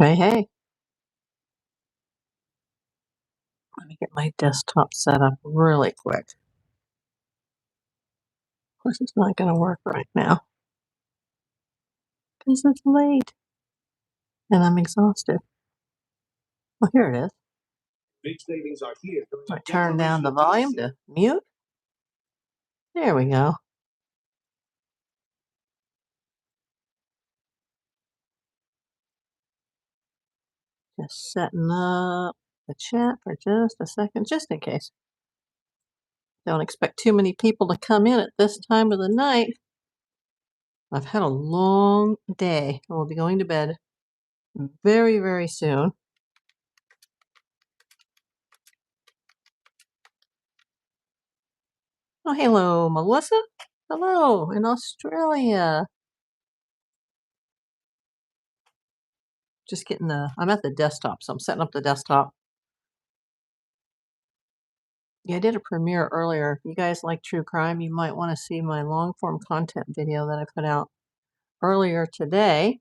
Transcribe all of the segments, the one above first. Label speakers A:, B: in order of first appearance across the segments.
A: Hey, hey. Let me get my desktop set up really quick. Of course, it's not going to work right now because it's late and I'm exhausted. Well, here it is. Big savings are here. I turn down the volume to mute. There we go. Just setting up the chat for just a second, just in case. Don't expect too many people to come in at this time of the night. I've had a long day. I will be going to bed very, very soon. Oh, hello, Melissa. Hello, in Australia. Just getting I'm at the desktop, so I'm setting up the desktop. Yeah, I did a premiere earlier. If you guys like true crime, you might want to see my long form content video that I put out earlier today.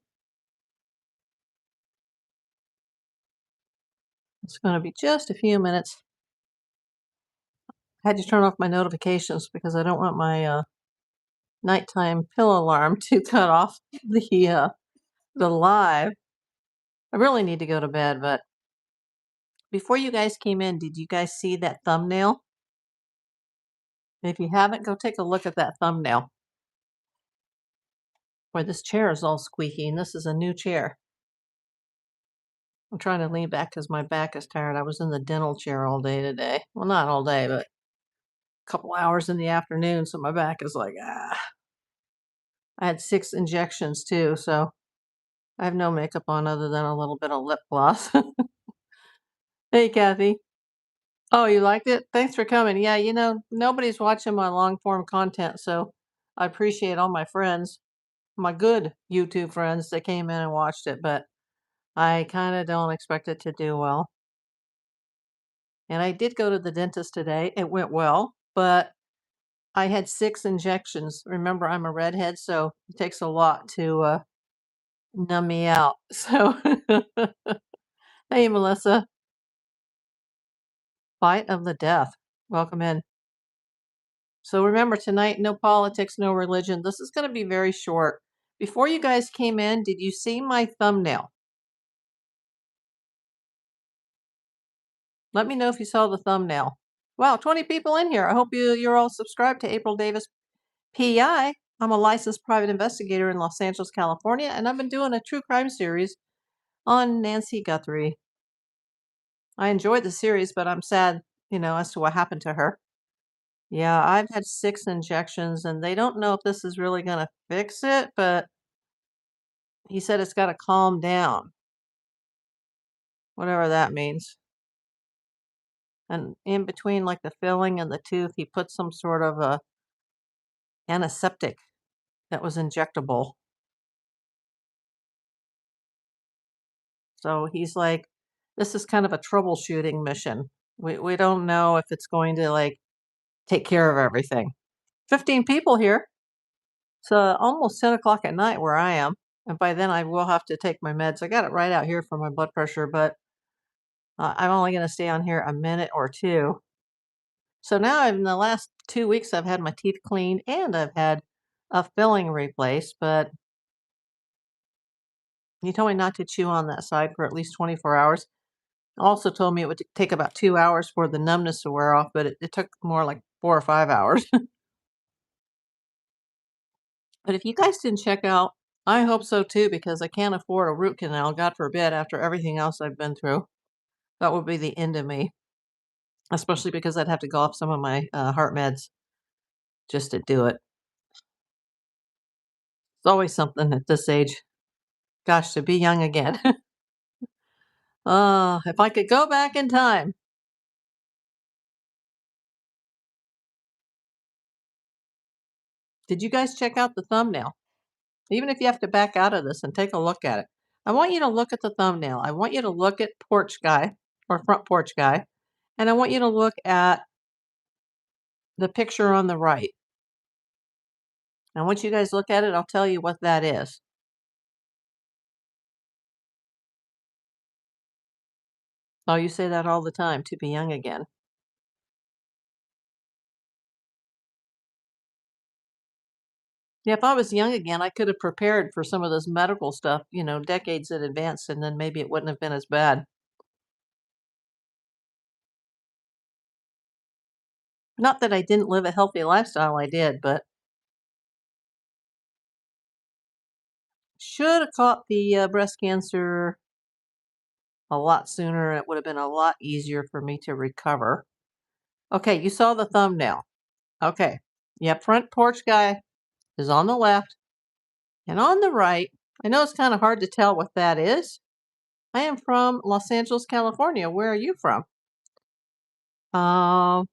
A: It's going to be just a few minutes. I had to turn off my notifications because I don't want my nighttime pill alarm to cut off the live. I really need to go to bed, but before you guys came in, did you guys see that thumbnail? If you haven't, go take a look at that thumbnail. Boy, this chair is all squeaky, and this is a new chair. I'm trying to lean back because my back is tired. I was in the dental chair all day today. Well, not all day, but a couple hours in the afternoon, so my back is like, ah. I had 6 injections too, so I have no makeup on other than a little bit of lip gloss. Hey, Kathy. Oh, you liked it? Thanks for coming. Yeah, nobody's watching my long form content, so I appreciate all my friends, my good YouTube friends that came in and watched it, but I kind of don't expect it to do well. And I did go to the dentist today. It went well, but I had 6 injections. Remember, I'm a redhead, so it takes a lot to numb me out. So, hey, Melissa. Fight of the Death. Welcome in. So remember, tonight, no politics, no religion. This is going to be very short. Before you guys came in, did you see my thumbnail? Let me know if you saw the thumbnail. Wow, 20 people in here. I hope you're all subscribed to April Davis PI. I'm a licensed private investigator in Los Angeles, California, and I've been doing a true crime series on Nancy Guthrie. I enjoyed the series, but I'm sad, as to what happened to her. Yeah, I've had 6 injections, and they don't know if this is really going to fix it, but he said it's got to calm down, whatever that means. And in between, like the filling and the tooth, he put some sort of a antiseptic that was injectable. So he's like, this is kind of a troubleshooting mission. We don't know if it's going to take care of everything. 15 people here. It's almost 10 o'clock at night where I am. And by then I will have to take my meds. I got it right out here for my blood pressure, but I'm only going to stay on here a minute or two. So now in the last 2 weeks, I've had my teeth cleaned and I've had a filling replaced, but he told me not to chew on that side for at least 24 hours. Also told me it would take about 2 hours for the numbness to wear off, but it took more like 4 or 5 hours. But if you guys didn't check out, I hope so too, because I can't afford a root canal, God forbid, after everything else I've been through. That would be the end of me, especially because I'd have to go off some of my heart meds just to do it. It's always something at this age. Gosh, to be young again. If I could go back in time. Did you guys check out the thumbnail? Even if you have to back out of this and take a look at it. I want you to look at the thumbnail. I want you to look at porch guy or front porch guy. And I want you to look at the picture on the right. And once you guys look at it, I'll tell you what that is. Oh, you say that all the time, to be young again. Yeah, if I was young again, I could have prepared for some of this medical stuff, decades in advance, and then maybe it wouldn't have been as bad. Not that I didn't live a healthy lifestyle, I did, but should have caught the breast cancer a lot sooner. It would have been a lot easier for me to recover. Okay, you saw the thumbnail. Okay. Yep, front porch guy is on the left, and on the right, I know it's kind of hard to tell what that is. I am from Los Angeles, California. Where are you from? Um,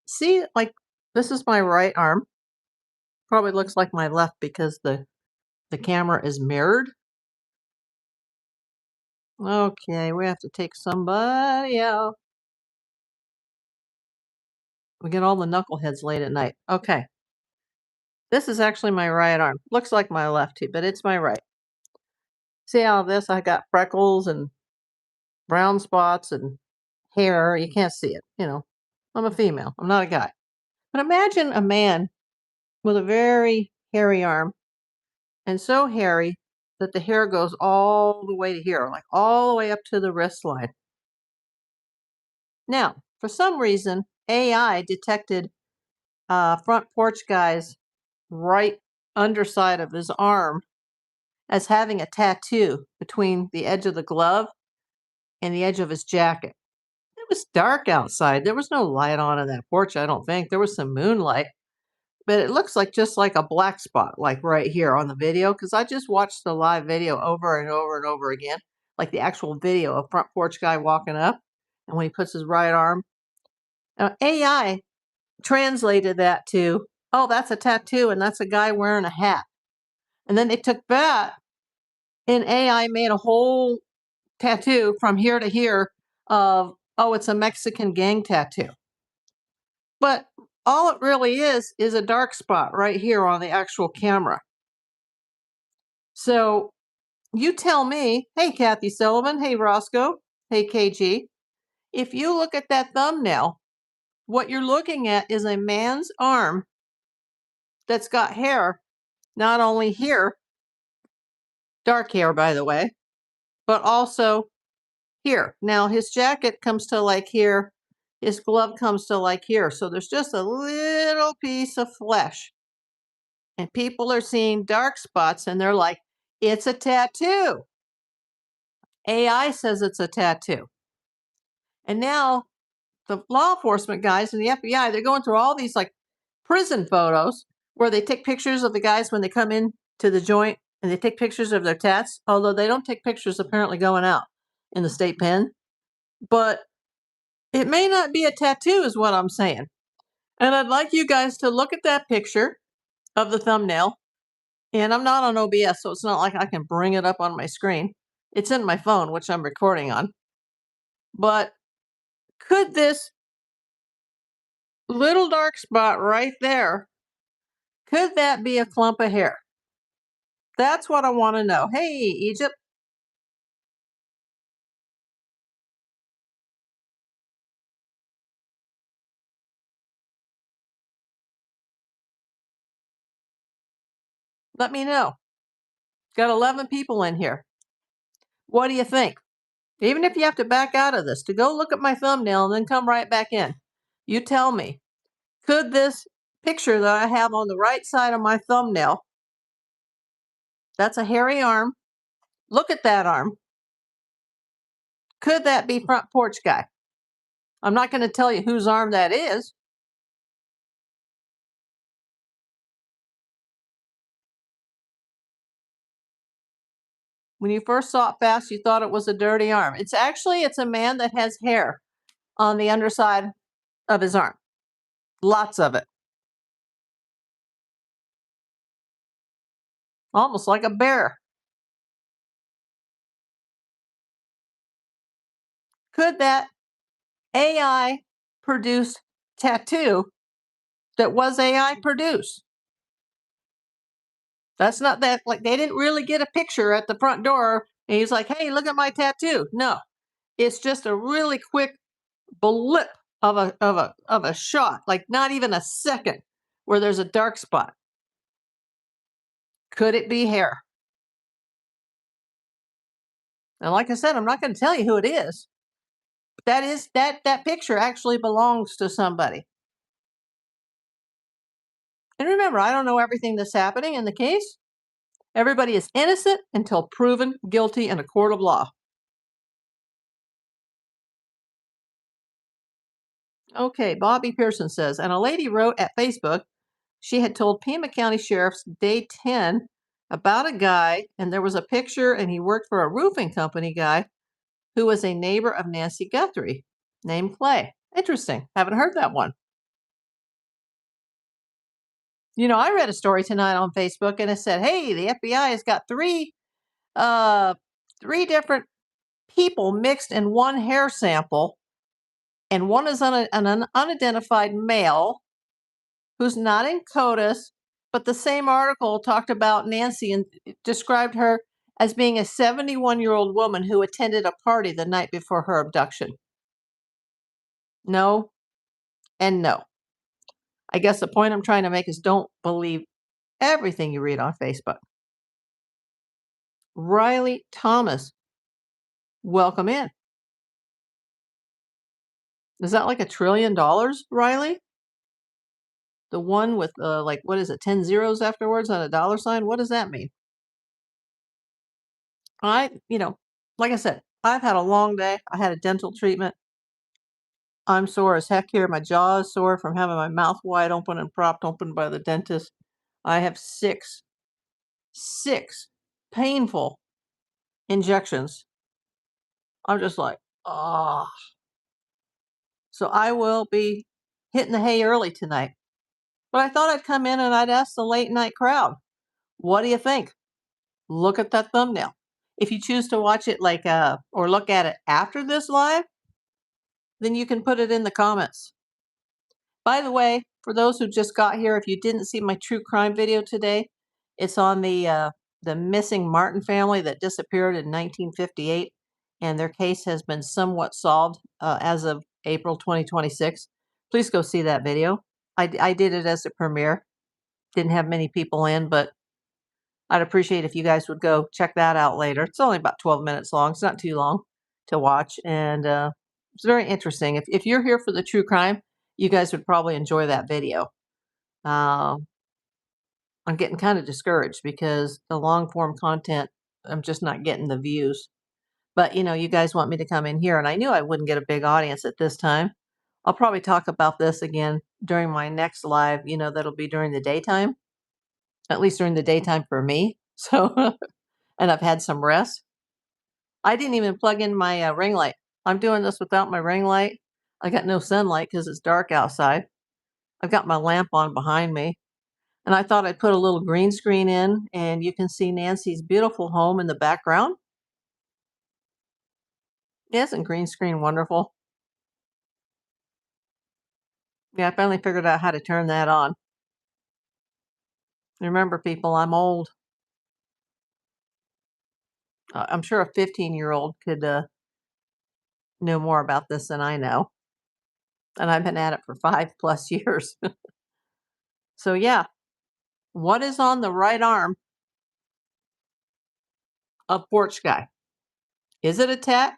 A: See, like this is my right arm. Probably looks like my left because the camera is mirrored. Okay, we have to take somebody out. We get all the knuckleheads late at night. Okay. This is actually my right arm. Looks like my left too, but it's my right. See how this I got freckles and brown spots and hair. You can't see it, I'm a female. I'm not a guy. But imagine a man with a very hairy arm and so hairy that the hair goes all the way to here, like all the way up to the wrist line. Now, for some reason, AI detected front porch guy's right underside of his arm as having a tattoo between the edge of the glove and the edge of his jacket. It was dark outside. There was no light on in that porch, I don't think. There was some moonlight, but it looks like just like a black spot, like right here on the video, because I just watched the live video over and over and over again, like the actual video of front porch guy walking up, and when he puts his right arm. AI translated that to, oh, that's a tattoo, and that's a guy wearing a hat. And then they took that, and AI made a whole tattoo from here to here of, oh, it's a Mexican gang tattoo. But all it really is a dark spot right here on the actual camera. So you tell me, hey, Kathy Sullivan, hey, Roscoe, hey, KG, if you look at that thumbnail, what you're looking at is a man's arm that's got hair, not only here, dark hair, by the way, but also here. Now, his jacket comes to like here. His glove comes to like here. So there's just a little piece of flesh. And people are seeing dark spots and they're like, it's a tattoo. AI says it's a tattoo. And now the law enforcement guys and the FBI, they're going through all these like prison photos where they take pictures of the guys when they come in to the joint and they take pictures of their tats, although they don't take pictures apparently going out in the state pen. But it may not be a tattoo, is what I'm saying. And I'd like you guys to look at that picture of the thumbnail. And I'm not on OBS, so it's not like I can bring it up on my screen. It's in my phone, which I'm recording on. But could this little dark spot right there, could that be a clump of hair? That's what I want to know. Hey, Egypt. Let me know. Got 11 people in here. What do you think? Even if you have to back out of this to go look at my thumbnail and then come right back in, you tell me, could this picture that I have on the right side of my thumbnail, that's a hairy arm, look at that arm, could that be front porch guy? I'm not going to tell you whose arm that is. When you first saw it fast, you thought it was a dirty arm. It's a man that has hair on the underside of his arm. Lots of it. Almost like a bear. Could that AI produced tattoo that was AI produced? That's not that, like, they didn't really get a picture at the front door and he's like, hey, look at my tattoo. No, It's just a really quick blip of a shot, like not even a second, where there's a dark spot. Could it be hair? And like I said, I'm not going to tell you who it is. But that picture actually belongs to somebody. And remember, I don't know everything that's happening in the case. Everybody is innocent until proven guilty in a court of law. Okay, Bobby Pearson says, and a lady wrote at Facebook she had told Pima County Sheriff's Day 10 about a guy, and there was a picture, and he worked for a roofing company guy who was a neighbor of Nancy Guthrie named Clay. Interesting. Haven't heard that one. You know, I read a story tonight on Facebook, and it said, "Hey, the FBI has got three different people mixed in one hair sample, and one is an unidentified male who's not in CODIS." But the same article talked about Nancy and described her as being a 71-year-old woman who attended a party the night before her abduction. No and no. I guess the point I'm trying to make is don't believe everything you read on Facebook. Riley Thomas, welcome in. Is that like $1 trillion, Riley? The one with like, what is it, 10 zeros afterwards on a dollar sign? What does that mean? Like I said, I've had a long day. I had a dental treatment. I'm sore as heck here. My jaw is sore from having my mouth wide open and propped open by the dentist. I have six painful injections. I'm just like, oh. So I will be hitting the hay early tonight. But I thought I'd come in and I'd ask the late night crowd, what do you think? Look at that thumbnail. If you choose to watch it or look at it after this live, then you can put it in the comments. By the way, for those who just got here, if you didn't see my true crime video today, it's on the missing Martin family that disappeared in 1958, and their case has been somewhat solved as of April 2026. Please go see that video. I did it as a premiere. Didn't have many people in, but I'd appreciate if you guys would go check that out later. It's only about 12 minutes long. It's not too long to watch, and it's very interesting. If you're here for the true crime, you guys would probably enjoy that video. I'm getting kind of discouraged because the long form content, I'm just not getting the views. But, you guys want me to come in here, and I knew I wouldn't get a big audience at this time. I'll probably talk about this again during my next live, that'll be during the daytime, at least during the daytime for me. So, and I've had some rest. I didn't even plug in my ring light. I'm doing this without my ring light. I got no sunlight because it's dark outside. I've got my lamp on behind me. And I thought I'd put a little green screen in, and you can see Nancy's beautiful home in the background. Isn't green screen wonderful? Yeah, I finally figured out how to turn that on. Remember, people, I'm old. I'm sure a 15-year-old could know more about this than I know. And I've been at it for 5+ years. So, yeah, what is on the right arm of Porch Guy? Is it a tat?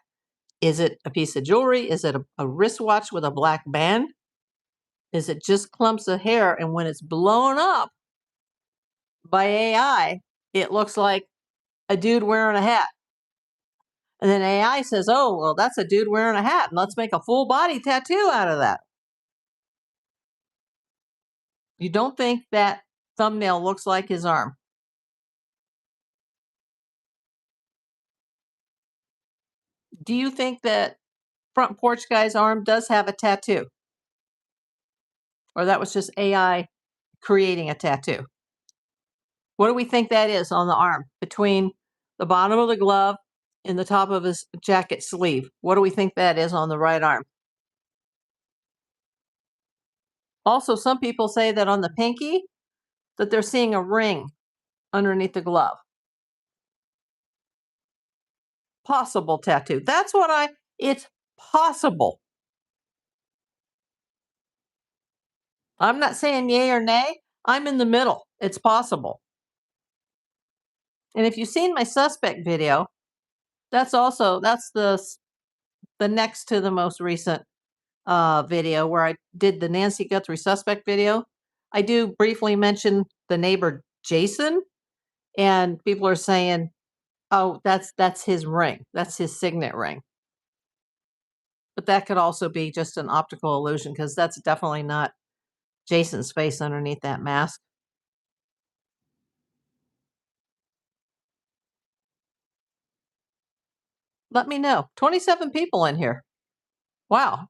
A: Is it a piece of jewelry? Is it a wristwatch with a black band? Is it just clumps of hair? And when it's blown up by AI, it looks like a dude wearing a hat. And then AI says, oh, well, that's a dude wearing a hat, and let's make a full body tattoo out of that. You don't think that thumbnail looks like his arm? Do you think that front porch guy's arm does have a tattoo? Or that was just AI creating a tattoo? What do we think that is on the arm between the bottom of the glove and the top of his jacket sleeve? What do we think that is on the right arm? Also, some people say that on the pinky, that they're seeing a ring underneath the glove. Possible tattoo. That's what It's possible. I'm not saying yay or nay. I'm in the middle. It's possible. And if you've seen my suspect video, that's the next to the most recent video where I did the Nancy Guthrie suspect video. I do briefly mention the neighbor Jason, and people are saying, "Oh, that's his ring. That's his signet ring." But that could also be just an optical illusion because that's definitely not Jason's face underneath that mask. Let me know. 27 people in here. Wow.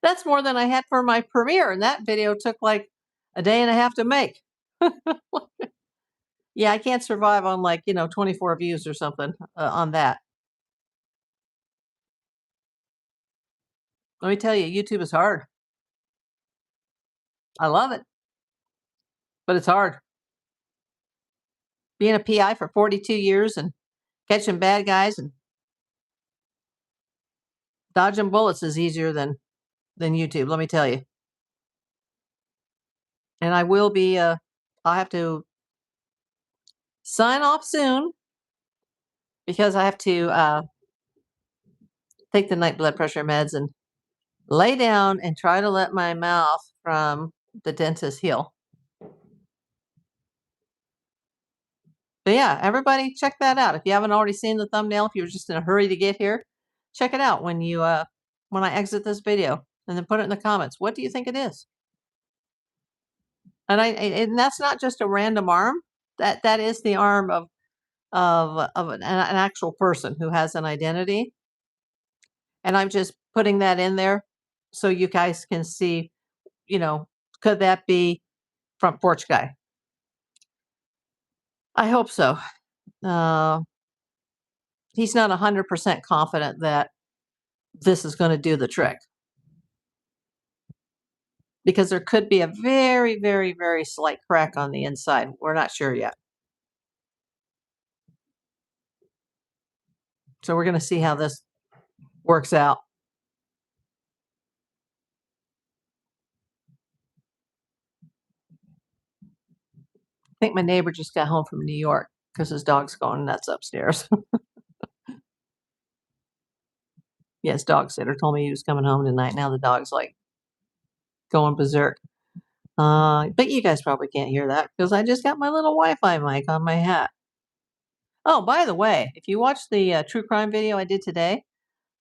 A: That's more than I had for my premiere, and that video took like a day and a half to make. Yeah, I can't survive on like, 24 views or something on that. Let me tell you, YouTube is hard. I love it, but it's hard. Being a PI for 42 years and catching bad guys and dodging bullets is easier than YouTube, let me tell you. And I will be I'll have to sign off soon because I have to take the night blood pressure meds and lay down and try to let my mouth from the dentist heal. But yeah, everybody check that out. If you haven't already seen the thumbnail, if you're just in a hurry to get here, check it out when I exit this video, and then put it in the comments. What do you think it is? And that's not just a random arm. That is the arm of an actual person who has an identity. And I'm just putting that in there so you guys can see, you know, could that be front porch guy? I hope so. Uh, he's not 100% confident that this is going to do the trick because there could be a very, very, very slight crack on the inside. We're not sure yet. So we're going to see how this works out. I think my neighbor just got home from New York because his dog's going nuts upstairs. Yes, dog sitter told me he was coming home tonight. Now the dog's like going berserk. But you guys probably can't hear that because I just got my little Wi-Fi mic on my hat. Oh, by the way, if you watched the true crime video I did today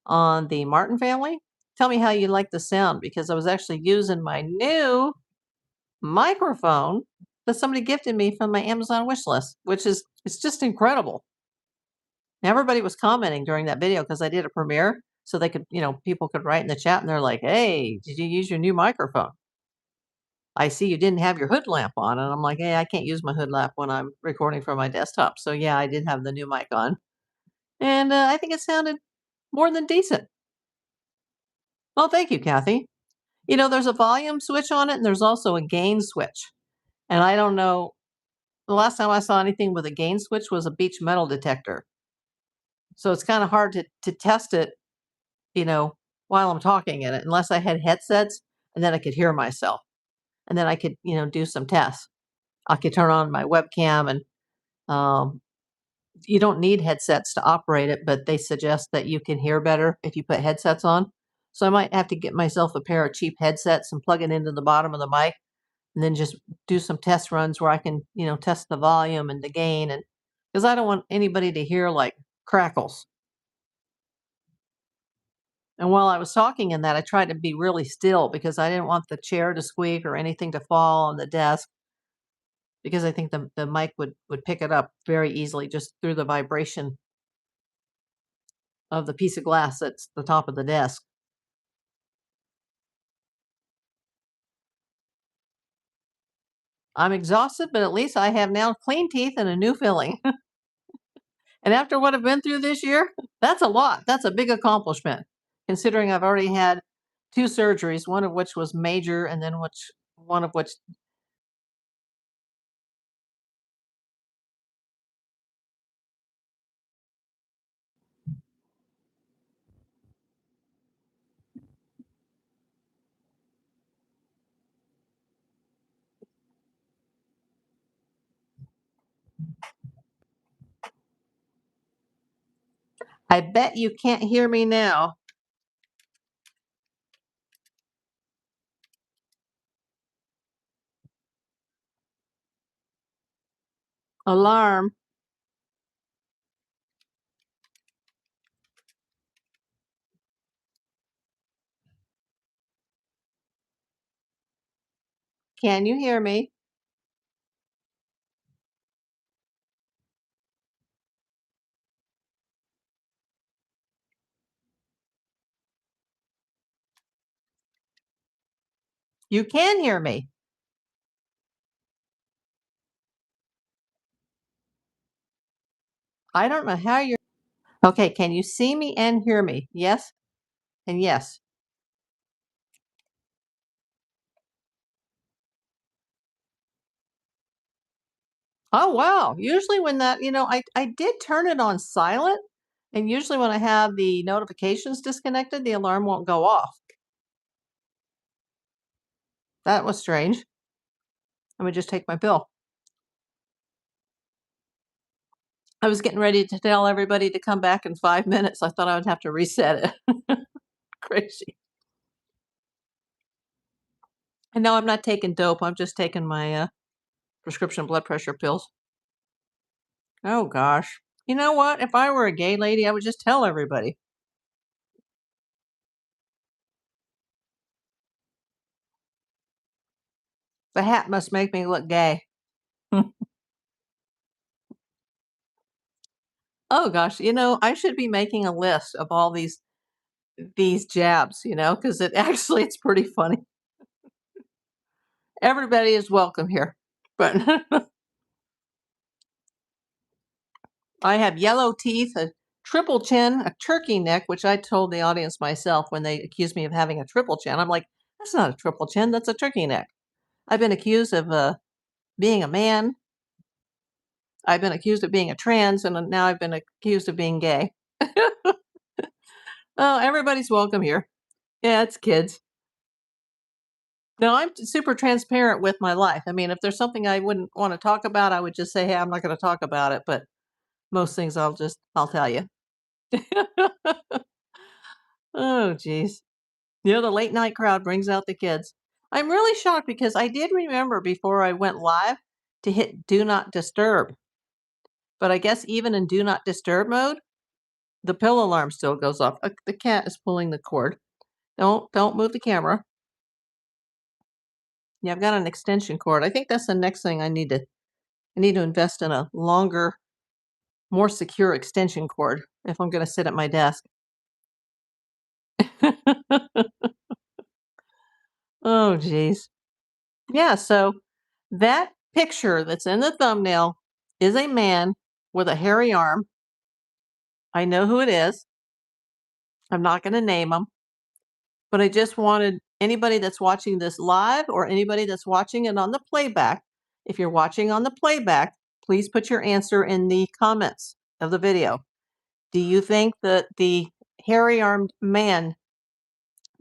A: on the Martin family, tell me how you like the sound because I was actually using my new microphone that somebody gifted me from my Amazon wish list, which is it's just incredible. Everybody was commenting during that video because I did a premiere, so they could, people could write in the chat and they're like, "Hey, did you use your new microphone? I see you didn't have your hood lamp on." And I'm like, "Hey, I can't use my hood lamp when I'm recording from my desktop." So yeah, I did have the new mic on, and I think it sounded more than decent. Well, thank you, Kathy. There's a volume switch on it, and there's also a gain switch. And I don't know, the last time I saw anything with a gain switch was a beach metal detector. So it's kind of hard to test it, you know, while I'm talking in it, unless I had headsets and then I could hear myself. And then I could, do some tests. I could turn on my webcam and um, you don't need headsets to operate it, but they suggest that you can hear better if you put headsets on. So I might have to get myself a pair of cheap headsets and plug it into the bottom of the mic and then just do some test runs where I can, test the volume and the gain. And because I don't want anybody to hear like crackles. And while I was talking in that, I tried to be really still because I didn't want the chair to squeak or anything to fall on the desk because I think the mic would pick it up very easily just through the vibration of the piece of glass that's the top of the desk. I'm exhausted, but at least I have now clean teeth and a new filling. And after what I've been through this year, that's a lot. That's a big accomplishment, considering I've already had two surgeries, one of which was major, and then one of which I bet you can't hear me now. Alarm. Can you hear me? You can hear me. I don't know how you're. Okay, can you see me and hear me? Yes and yes. Oh, wow. Usually when that, I did turn it on silent, and usually when I have the notifications disconnected, the alarm won't go off. That was strange. Let me just take my pill. I was getting ready to tell everybody to come back in 5 minutes. I thought I would have to reset it. Crazy. And no, I'm not taking dope. I'm just taking my prescription blood pressure pills. Oh gosh. You know what? If I were a gay lady, I would just tell everybody. The hat must make me look gay. Oh gosh, I should be making a list of all these jabs, because it's pretty funny. Everybody is welcome here. But I have yellow teeth, a triple chin, a turkey neck, which I told the audience myself when they accused me of having a triple chin. I'm like, that's not a triple chin, that's a turkey neck. I've been accused of being a man. I've been accused of being a trans, and now I've been accused of being gay. Oh, everybody's welcome here. Yeah, it's kids. No, I'm super transparent with my life. I mean, if there's something I wouldn't want to talk about, I would just say, hey, I'm not going to talk about it. But most things I'll tell you. Oh, geez. The late night crowd brings out the kids. I'm really shocked because I did remember before I went live to hit do not disturb. But I guess even in do not disturb mode, the pill alarm still goes off. The cat is pulling the cord. Don't move the camera. Yeah, I've got an extension cord. I think that's the next thing I need to invest in a longer, more secure extension cord if I'm going to sit at my desk. Oh, geez. Yeah, so that picture that's in the thumbnail is a man with a hairy arm. I know who it is. I'm not going to name him, but I just wanted anybody that's watching this live or anybody that's watching it on the playback, if you're watching on the playback, please put your answer in the comments of the video. Do you think that the hairy armed man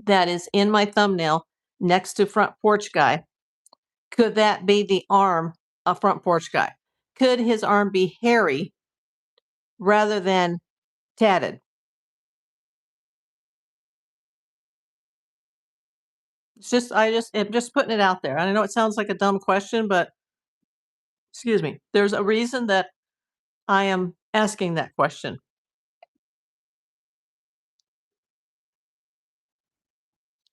A: that is in my thumbnail next to front porch guy, could that be the arm of front porch guy? Could his arm be hairy rather than tatted? I'm just putting it out there. I know it sounds like a dumb question, but excuse me. There's a reason that I am asking that question.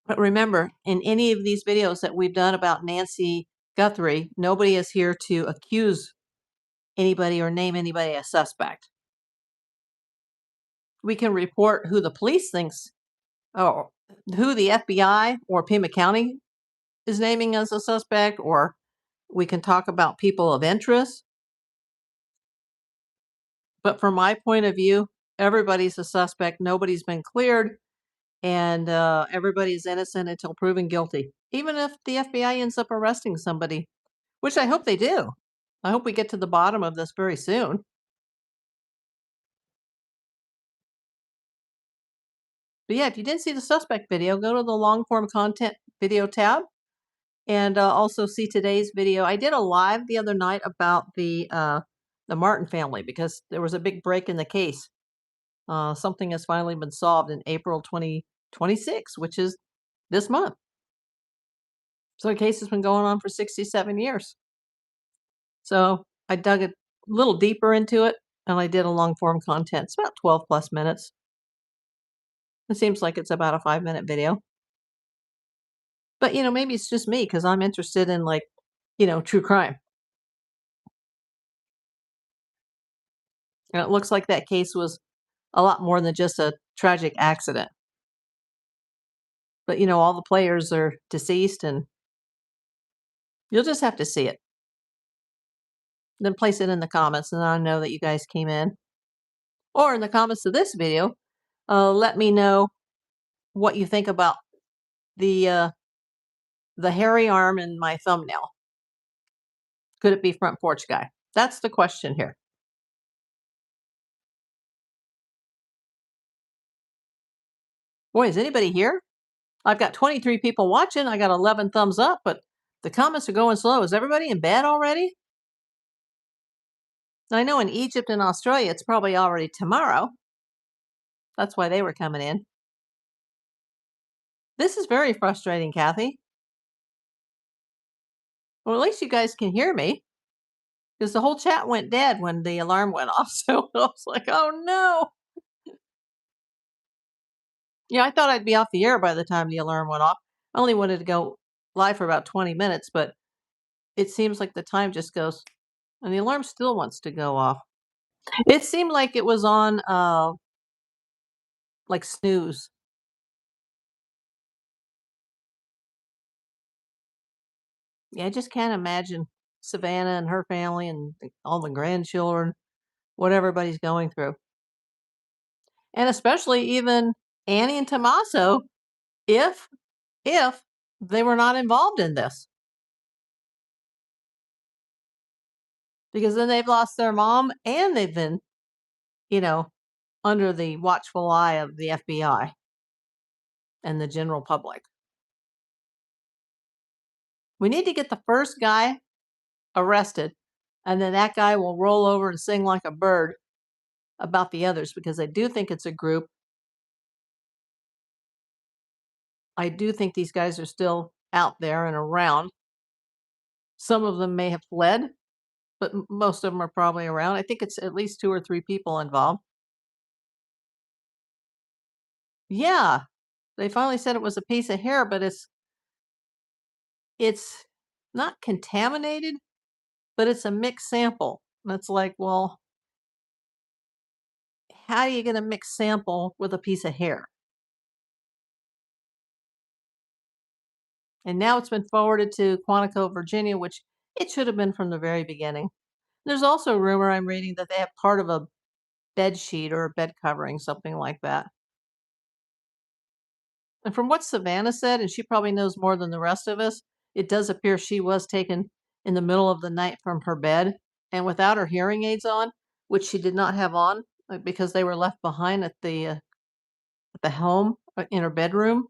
A: But remember, in any of these videos that we've done about Nancy Guthrie, nobody is here to accuse anybody or name anybody a suspect. We can report who the police thinks, or who the FBI or Pima County is naming as a suspect, or we can talk about people of interest. But from my point of view, everybody's a suspect. Nobody's been cleared, and everybody's innocent until proven guilty. Even if the FBI ends up arresting somebody, which I hope they do. I hope we get to the bottom of this very soon. But yeah, if you didn't see the suspect video, go to the long form content video tab and also see today's video. I did a live the other night about the Martin family because there was a big break in the case. Something has finally been solved in April 2026, which is this month. So the case has been going on for 67 years. So I dug a little deeper into it, and I did a long form content. It's about 12 plus minutes. It seems like it's about a 5-minute video. But, maybe it's just me because I'm interested in, like, true crime. And it looks like that case was a lot more than just a tragic accident. But, all the players are deceased, and you'll just have to see it. Then place it in the comments, and I know that you guys came in. Or in the comments of this video, let me know what you think about the hairy arm in my thumbnail. Could it be front porch guy? That's the question here. Boy, is anybody here? I've got 23 people watching. I got 11 thumbs up, but the comments are going slow. Is everybody in bed already? I know in Egypt and Australia, it's probably already tomorrow. That's why they were coming in. This is very frustrating, Kathy. Well, at least you guys can hear me, because the whole chat went dead when the alarm went off. So I was like, oh no. Yeah, I thought I'd be off the air by the time the alarm went off. I only wanted to go live for about 20 minutes, but it seems like the time just goes, and the alarm still wants to go off. It seemed like it was on like snooze. Yeah, I just can't imagine Savannah and her family and all the grandchildren, what everybody's going through. And especially even Annie and Tommaso, if they were not involved in this. Because then they've lost their mom and they've been, under the watchful eye of the FBI and the general public. We need to get the first guy arrested, and then that guy will roll over and sing like a bird about the others, because I do think it's a group. I do think these guys are still out there and around. Some of them may have fled, but most of them are probably around. I think it's at least 2 or 3 people involved. Yeah, they finally said it was a piece of hair, but it's not contaminated, but it's a mixed sample. And it's like, well, how are you going to mix sample with a piece of hair? And now it's been forwarded to Quantico, Virginia, which it should have been from the very beginning. There's also a rumor I'm reading that they have part of a bed sheet or a bed covering, something like that. And from what Savannah said, and she probably knows more than the rest of us, it does appear she was taken in the middle of the night from her bed and without her hearing aids on, which she did not have on because they were left behind at the home in her bedroom,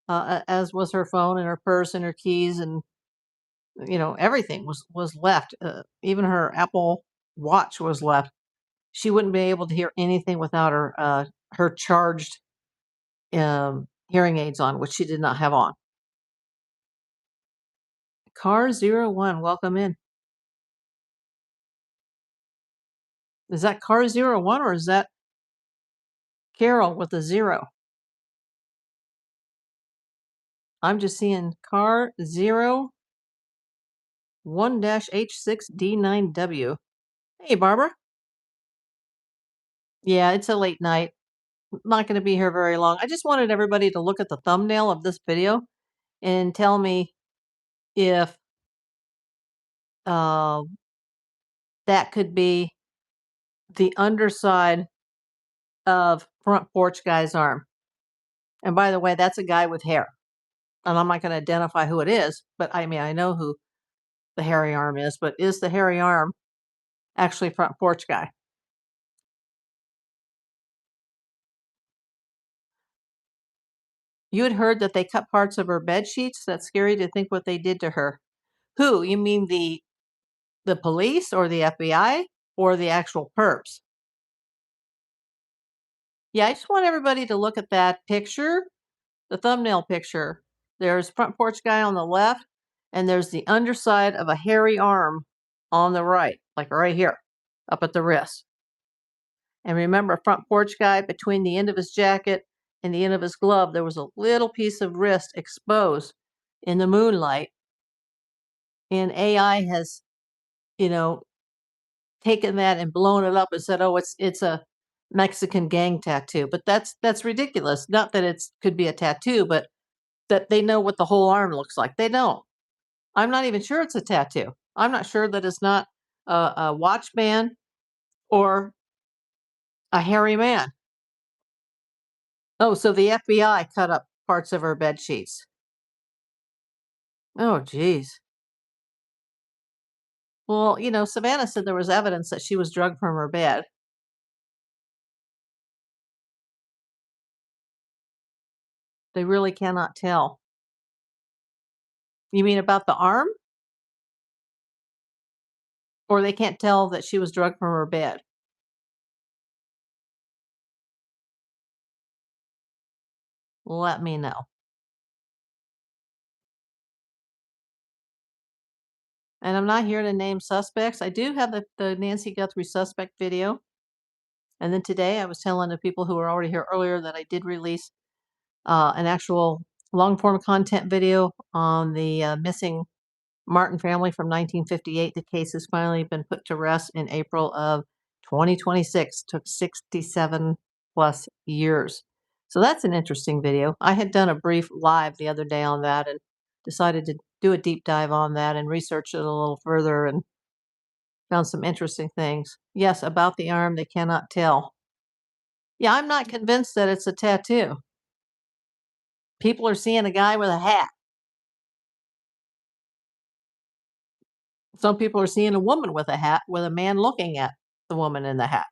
A: as was her phone and her purse and her keys, and everything was left. Even her Apple Watch was left. She wouldn't be able to hear anything without her charged hearing aids on, which she did not have on. Car 01, welcome in. Is that Car 01 or is that Carol with a 0? I'm just seeing Car 01-H6D9W. Hey, Barbara. Yeah, it's a late night. Not going to be here very long. I just wanted everybody to look at the thumbnail of this video and tell me if uh, that could be the underside of front porch guy's arm. And by the way, that's a guy with hair. And I'm not going to identify who it is, but I know who the hairy arm is, but is the hairy arm actually front porch guy? You had heard that they cut parts of her bed sheets? That's scary to think what they did to her. Who? You mean the police or the FBI or the actual perps? Yeah, I just want everybody to look at that picture, the thumbnail picture. There's front porch guy on the left, and there's the underside of a hairy arm on the right, like right here, up at the wrist. And remember, front porch guy, between the end of his jacket and the end of his glove, there was a little piece of wrist exposed in the moonlight. And AI has, you know, taken that and blown it up and said, "Oh, it's a Mexican gang tattoo." But that's ridiculous. Not that it's could be a tattoo, but that they know what the whole arm looks like. They don't. I'm not even sure it's a tattoo. I'm not sure that it's not a watch band or a hairy man. Oh, so the FBI cut up parts of her bed sheets. Oh, geez. Well, Savannah said there was evidence that she was drugged from her bed. They really cannot tell. You mean about the arm? Or they can't tell that she was drugged from her bed? Let me know. And I'm not here to name suspects. I do have the Nancy Guthrie suspect video. And then today I was telling the people who were already here earlier that I did release an actual long form content video on the missing Martin family from 1958. The case has finally been put to rest in April of 2026. Took 67 plus years. So that's an interesting video. I had done a brief live the other day on that and decided to do a deep dive on that and research it a little further and found some interesting things. Yes, about the arm, they cannot tell. Yeah, I'm not convinced that it's a tattoo. People are seeing a guy with a hat. Some people are seeing a woman with a hat with a man looking at the woman in the hat.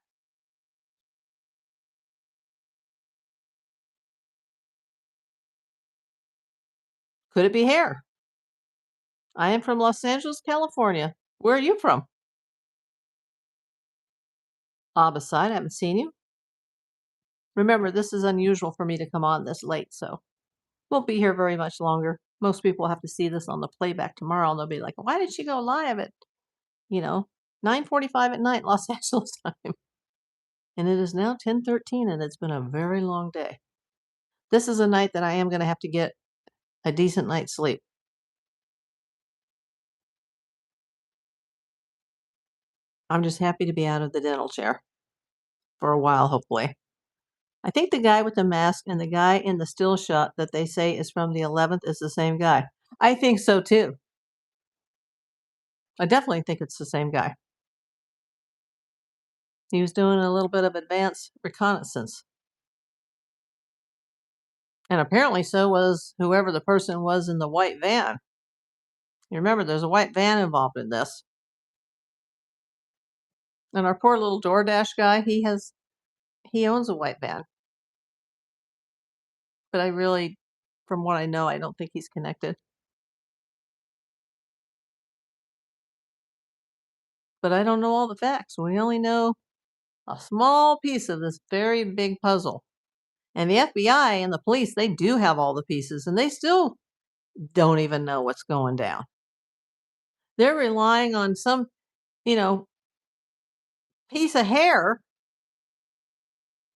A: Could it be hair? I am from Los Angeles, California. Where are you from? Abaside, I haven't seen you. Remember, this is unusual for me to come on this late, so won't be here very much longer. Most people have to see this on the playback tomorrow, and they'll be like, "Why did she go live at, you know, 9:45 at night, Los Angeles time?" And it is now 10:13, and it's been a very long day. This is a night that I am going to have to get a decent night's sleep. I'm just happy to be out of the dental chair for a while, hopefully. I think the guy with the mask and the guy in the still shot that they say is from the 11th is the same guy. I think so too. I definitely think it's the same guy. He was doing a little bit of advanced reconnaissance. And apparently so was whoever the person was in the white van. You remember there's a white van involved in this. And our poor little DoorDash guy, he owns a white van. But I really, from what I know, I don't think he's connected. But I don't know all the facts. We only know a small piece of this very big puzzle. And the FBI and the police, they do have all the pieces, and they still don't even know what's going down. They're relying on some, you know, piece of hair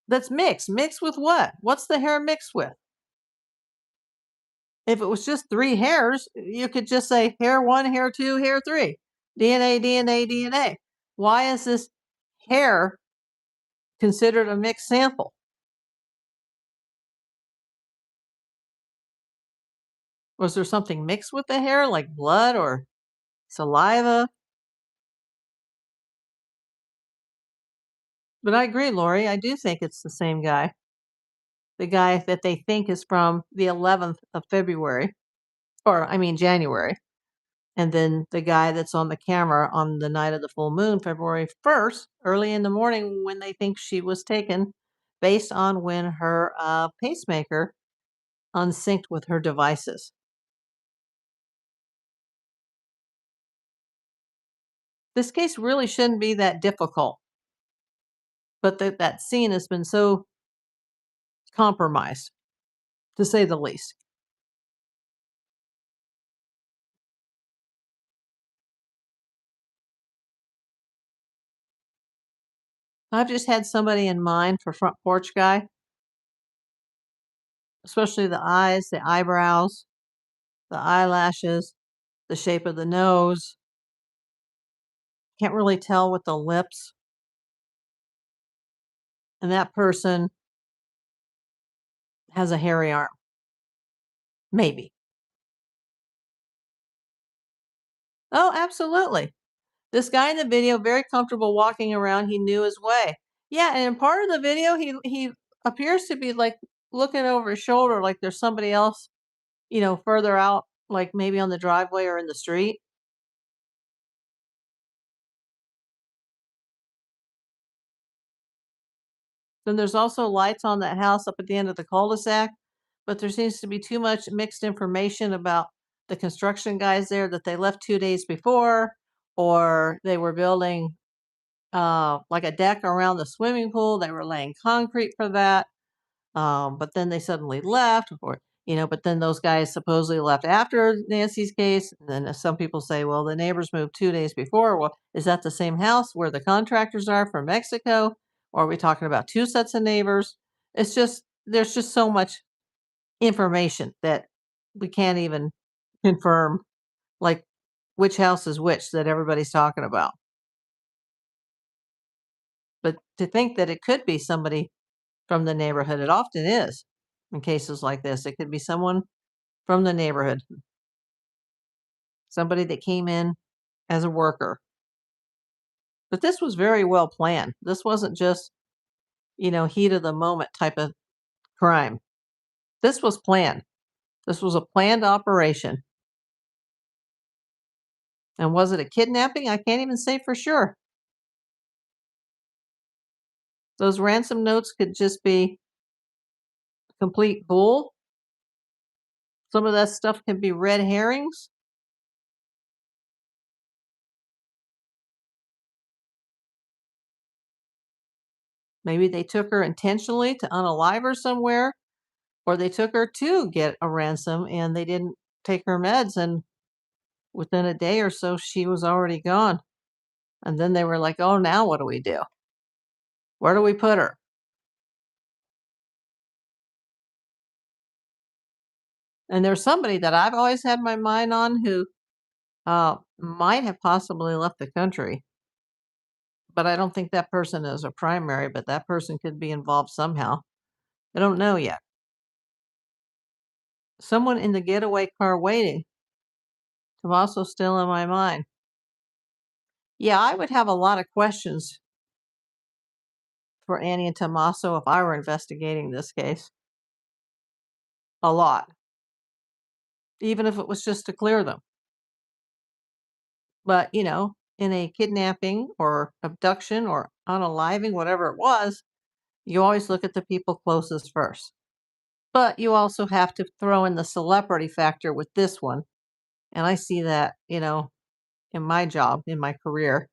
A: that's mixed. Mixed with what? What's the hair mixed with? If it was just three hairs, you could just say hair one, hair two, hair three. DNA, DNA, DNA. Why is this hair considered a mixed sample? Was there something mixed with the hair, like blood or saliva? But I agree, Lori. I do think it's the same guy. The guy that they think is from the 11th of February, or I mean January. And then the guy that's on the camera on the night of the full moon, February 1st, early in the morning when they think she was taken, based on when her pacemaker unsynced with her devices. This case really shouldn't be that difficult, but that scene has been so compromised, to say the least. I've just had somebody in mind for front porch guy, especially the eyes, the eyebrows, the eyelashes, the shape of the nose. Can't really tell with the lips. And that person has a hairy arm. Maybe. Oh, absolutely. This guy in the video, very comfortable walking around. He knew his way. Yeah, and in part of the video, he appears to be like looking over his shoulder, like there's somebody else, further out, like maybe on the driveway or in the street. Then there's also lights on that house up at the end of the cul-de-sac, but there seems to be too much mixed information about the construction guys there that they left 2 days before, or they were building like a deck around the swimming pool. They were laying concrete for that. But then they suddenly left, but then those guys supposedly left after Nancy's case. And then some people say, well, the neighbors moved 2 days before. Well, is that the same house where the contractors are from Mexico? Or are we talking about two sets of neighbors? There's just so much information that we can't even confirm, like which house is which that everybody's talking about. But to think that it could be somebody from the neighborhood, it often is in cases like this. It could be someone from the neighborhood, somebody that came in as a worker. But this was very well planned. This wasn't just, heat of the moment type of crime. This was planned. This was a planned operation. And was it a kidnapping? I can't even say for sure. Those ransom notes could just be complete bull. Some of that stuff can be red herrings. Maybe they took her intentionally to unalive her somewhere, or they took her to get a ransom and they didn't take her meds, and within a day or so she was already gone. And then they were like, "Oh, now what do we do? Where do we put her?" And there's somebody that I've always had my mind on who might have possibly left the country, but I don't think that person is a primary, but that person could be involved somehow. I don't know yet. Someone in the getaway car waiting. Tommaso still in my mind. Yeah, I would have a lot of questions for Annie and Tommaso if I were investigating this case. A lot. Even if it was just to clear them. But, in a kidnapping or abduction or unaliving, whatever it was, you always look at the people closest first. But you also have to throw in the celebrity factor with this one. And I see that, in my job, in my career.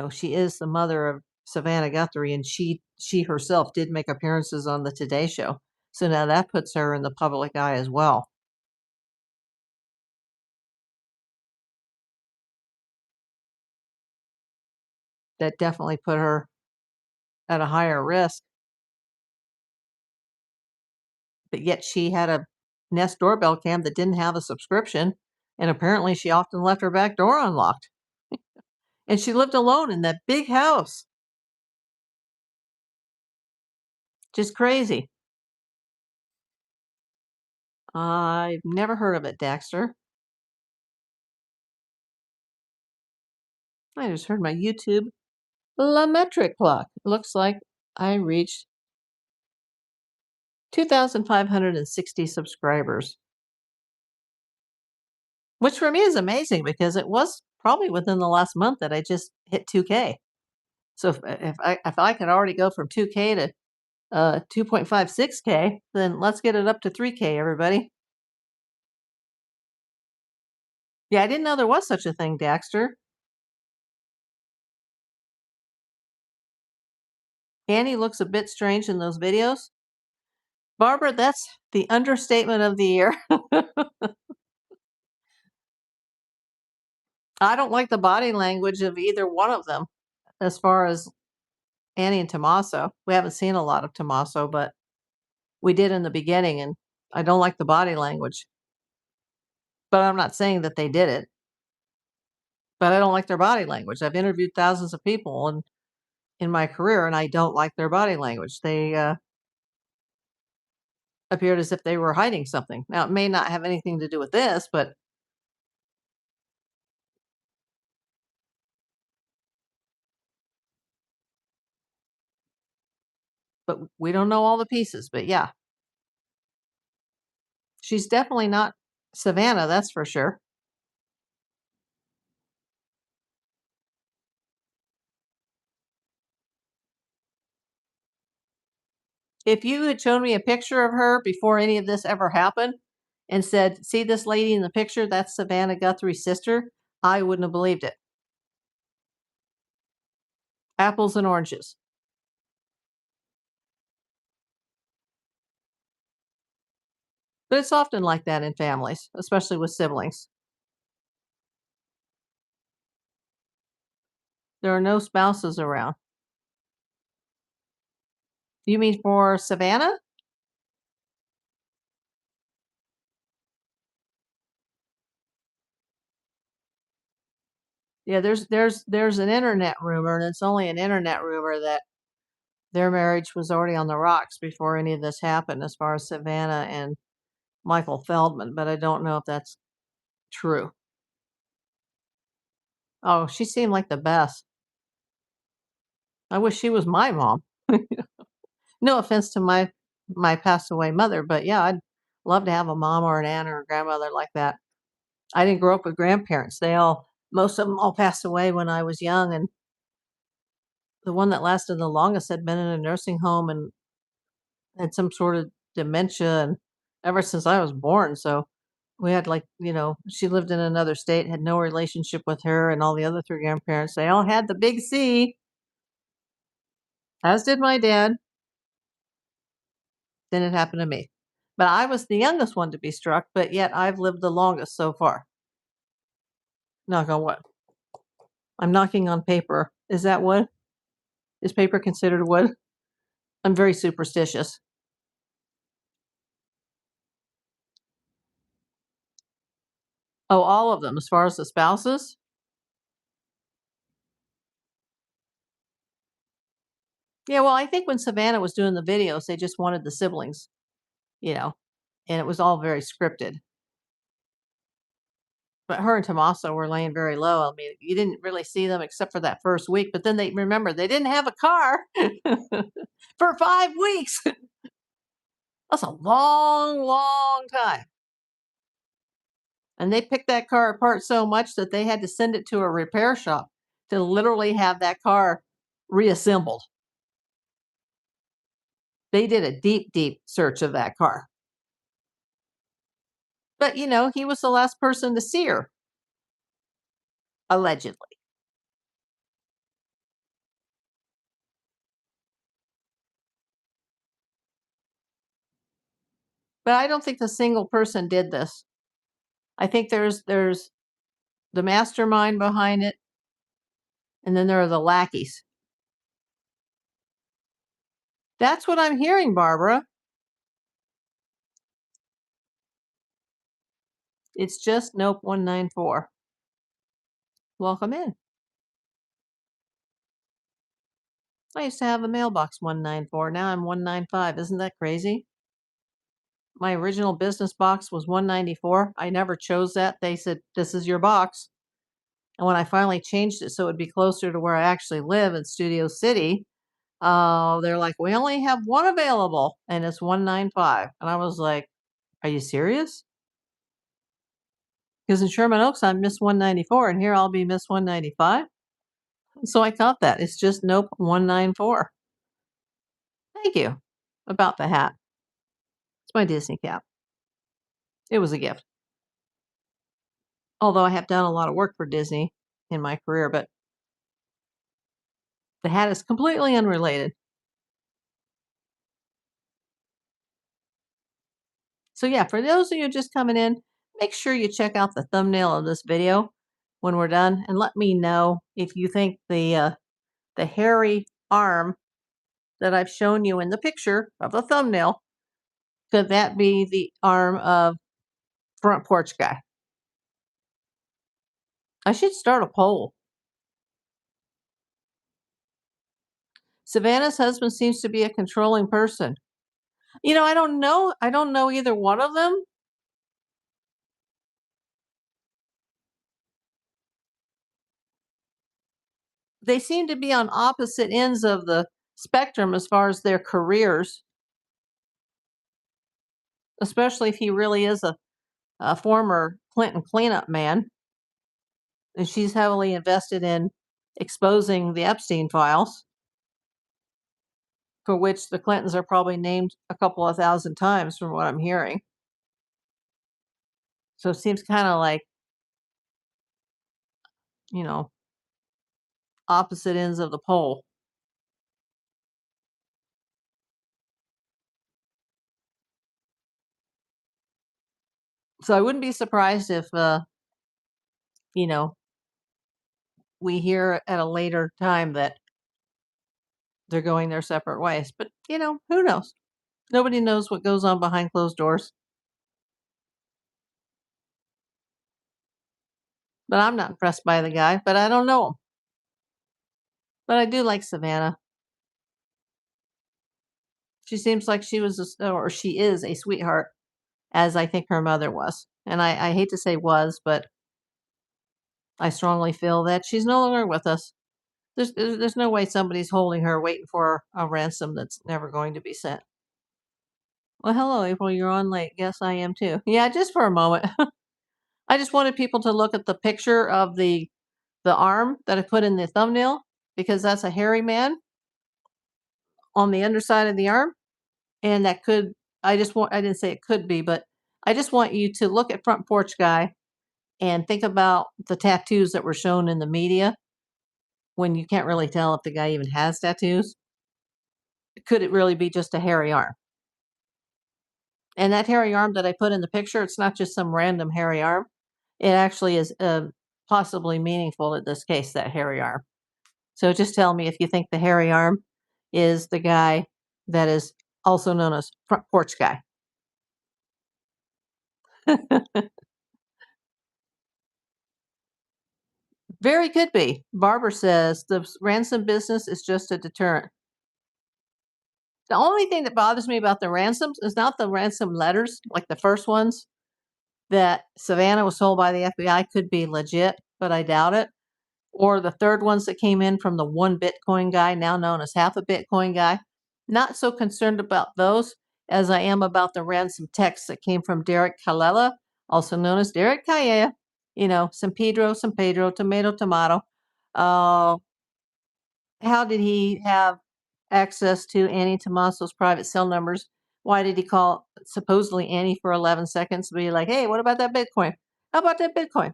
A: She is the mother of Savannah Guthrie, and she herself did make appearances on the Today Show. So now that puts her in the public eye as well. That definitely put her at a higher risk. But yet she had a Nest doorbell cam that didn't have a subscription, and apparently she often left her back door unlocked. And she lived alone in that big house. Just crazy. I've never heard of it, Daxter. I just heard my YouTube La metric clock. It looks like I reached 2,560 subscribers, which for me is amazing because it was probably within the last month that I just hit 2K. So if I could already go from 2K to 2.56K, then let's get it up to 3K, everybody. Yeah, I didn't know there was such a thing, Daxter. Annie looks a bit strange in those videos. Barbara, that's the understatement of the year. I don't like the body language of either one of them as far as Annie and Tommaso. We haven't seen a lot of Tommaso, but we did in the beginning, and I don't like the body language. But I'm not saying that they did it, but I don't like their body language. I've interviewed thousands of people in my career, and I don't like their body language. They appeared as if they were hiding something. Now, it may not have anything to do with this, but we don't know all the pieces. But yeah, she's definitely not Savannah, that's for sure. If you had shown me a picture of her before any of this ever happened and said, "See this lady in the picture? That's Savannah Guthrie's sister," I wouldn't have believed it. Apples and oranges. But it's often like that in families, especially with siblings. There are no spouses around. You mean for Savannah? Yeah, there's an internet rumor, and it's only an internet rumor that their marriage was already on the rocks before any of this happened, as far as Savannah and Michael Feldman, but I don't know if that's true. Oh, she seemed like the best. I wish she was my mom. No offense to my passed away mother, but yeah, I'd love to have a mom or an aunt or a grandmother like that. I didn't grow up with grandparents. Most of them all passed away when I was young, and the one that lasted the longest had been in a nursing home and had some sort of dementia, and ever since I was born. So we had, like, she lived in another state, had no relationship with her, and all the other three grandparents. They all had the big C, as did my dad. Then it happened to me. But I was the youngest one to be struck, but yet I've lived the longest so far. Knock on wood. I'm knocking on paper. Is that wood? Is paper considered wood? I'm very superstitious. Oh, all of them, as far as the spouses? Yeah, well, I think when Savannah was doing the videos, they just wanted the siblings, you know, and it was all very scripted. But her and Tommaso were laying very low. I mean, you didn't really see them except for that first week, but then they didn't have a car for 5 weeks. That's a long, long time. And they picked that car apart so much that they had to send it to a repair shop to literally have that car reassembled. They did a deep, deep search of that car. But, he was the last person to see her, allegedly. But I don't think the single person did this. I think there's the mastermind behind it, and then there are the lackeys. That's what I'm hearing, Barbara. It's just Nope 194. Welcome in. I used to have a mailbox 194. Now I'm 195. Isn't that crazy? My original business box was 194. I never chose that. They said, "This is your box." And when I finally changed it so it would be closer to where I actually live in Studio City, they're like, "We only have one available, and it's 195." And I was like, "Are you serious?" Because in Sherman Oaks, I'm Miss 194, and here I'll be Miss 195. So I caught that. It's just Nope 194. Thank you. About the hat. It's my Disney cap. It was a gift. Although I have done a lot of work for Disney in my career, but the hat is completely unrelated. So yeah, for those of you just coming in, make sure you check out the thumbnail of this video when we're done, and let me know if you think the hairy arm that I've shown you in the picture of the thumbnail, could that be the arm of front porch guy? I should start a poll. Savannah's husband seems to be a controlling person. I don't know. I don't know either one of them. They seem to be on opposite ends of the spectrum as far as their careers, especially if he really is a former Clinton cleanup man, and she's heavily invested in exposing the Epstein files, for which the Clintons are probably named a couple of thousand times from what I'm hearing. So it seems kind of like, you know, opposite ends of the pole. So I wouldn't be surprised if, you know, we hear at a later time that they're going their separate ways. But, who knows? Nobody knows what goes on behind closed doors. But I'm not impressed by the guy, but I don't know him. But I do like Savannah. She seems like or she is a sweetheart, as I think her mother was. And I hate to say was, but I strongly feel that she's no longer with us. There's no way somebody's holding her waiting for a ransom that's never going to be sent. Well, hello, April. You're on late. Yes, I am too. Yeah, just for a moment. I just wanted people to look at the picture of the arm that I put in the thumbnail, because that's a hairy man on the underside of the arm, and that could I didn't say it could be, but I just want you to look at front porch guy and think about the tattoos that were shown in the media when you can't really tell if the guy even has tattoos. Could it really be just a hairy arm? And that hairy arm that I put in the picture, it's not just some random hairy arm. It actually is possibly meaningful in this case, that hairy arm. So just tell me if you think the hairy arm is the guy that is also known as front porch guy. Very could be. Barbara says the ransom business is just a deterrent. The only thing that bothers me about the ransoms is not the ransom letters, like the first ones that Savannah was told by the FBI could be legit, but I doubt it. Or the third ones that came in from the one Bitcoin guy, now known as half a Bitcoin guy. Not so concerned about those as I am about the ransom text that came from Derek Kalela, also known as Derek Kaya. San Pedro, tomato, tomato. How did he have access to Annie Tomaso's private cell numbers? Why did he call supposedly Annie for 11 seconds to be like, hey, what about that Bitcoin? How about that Bitcoin?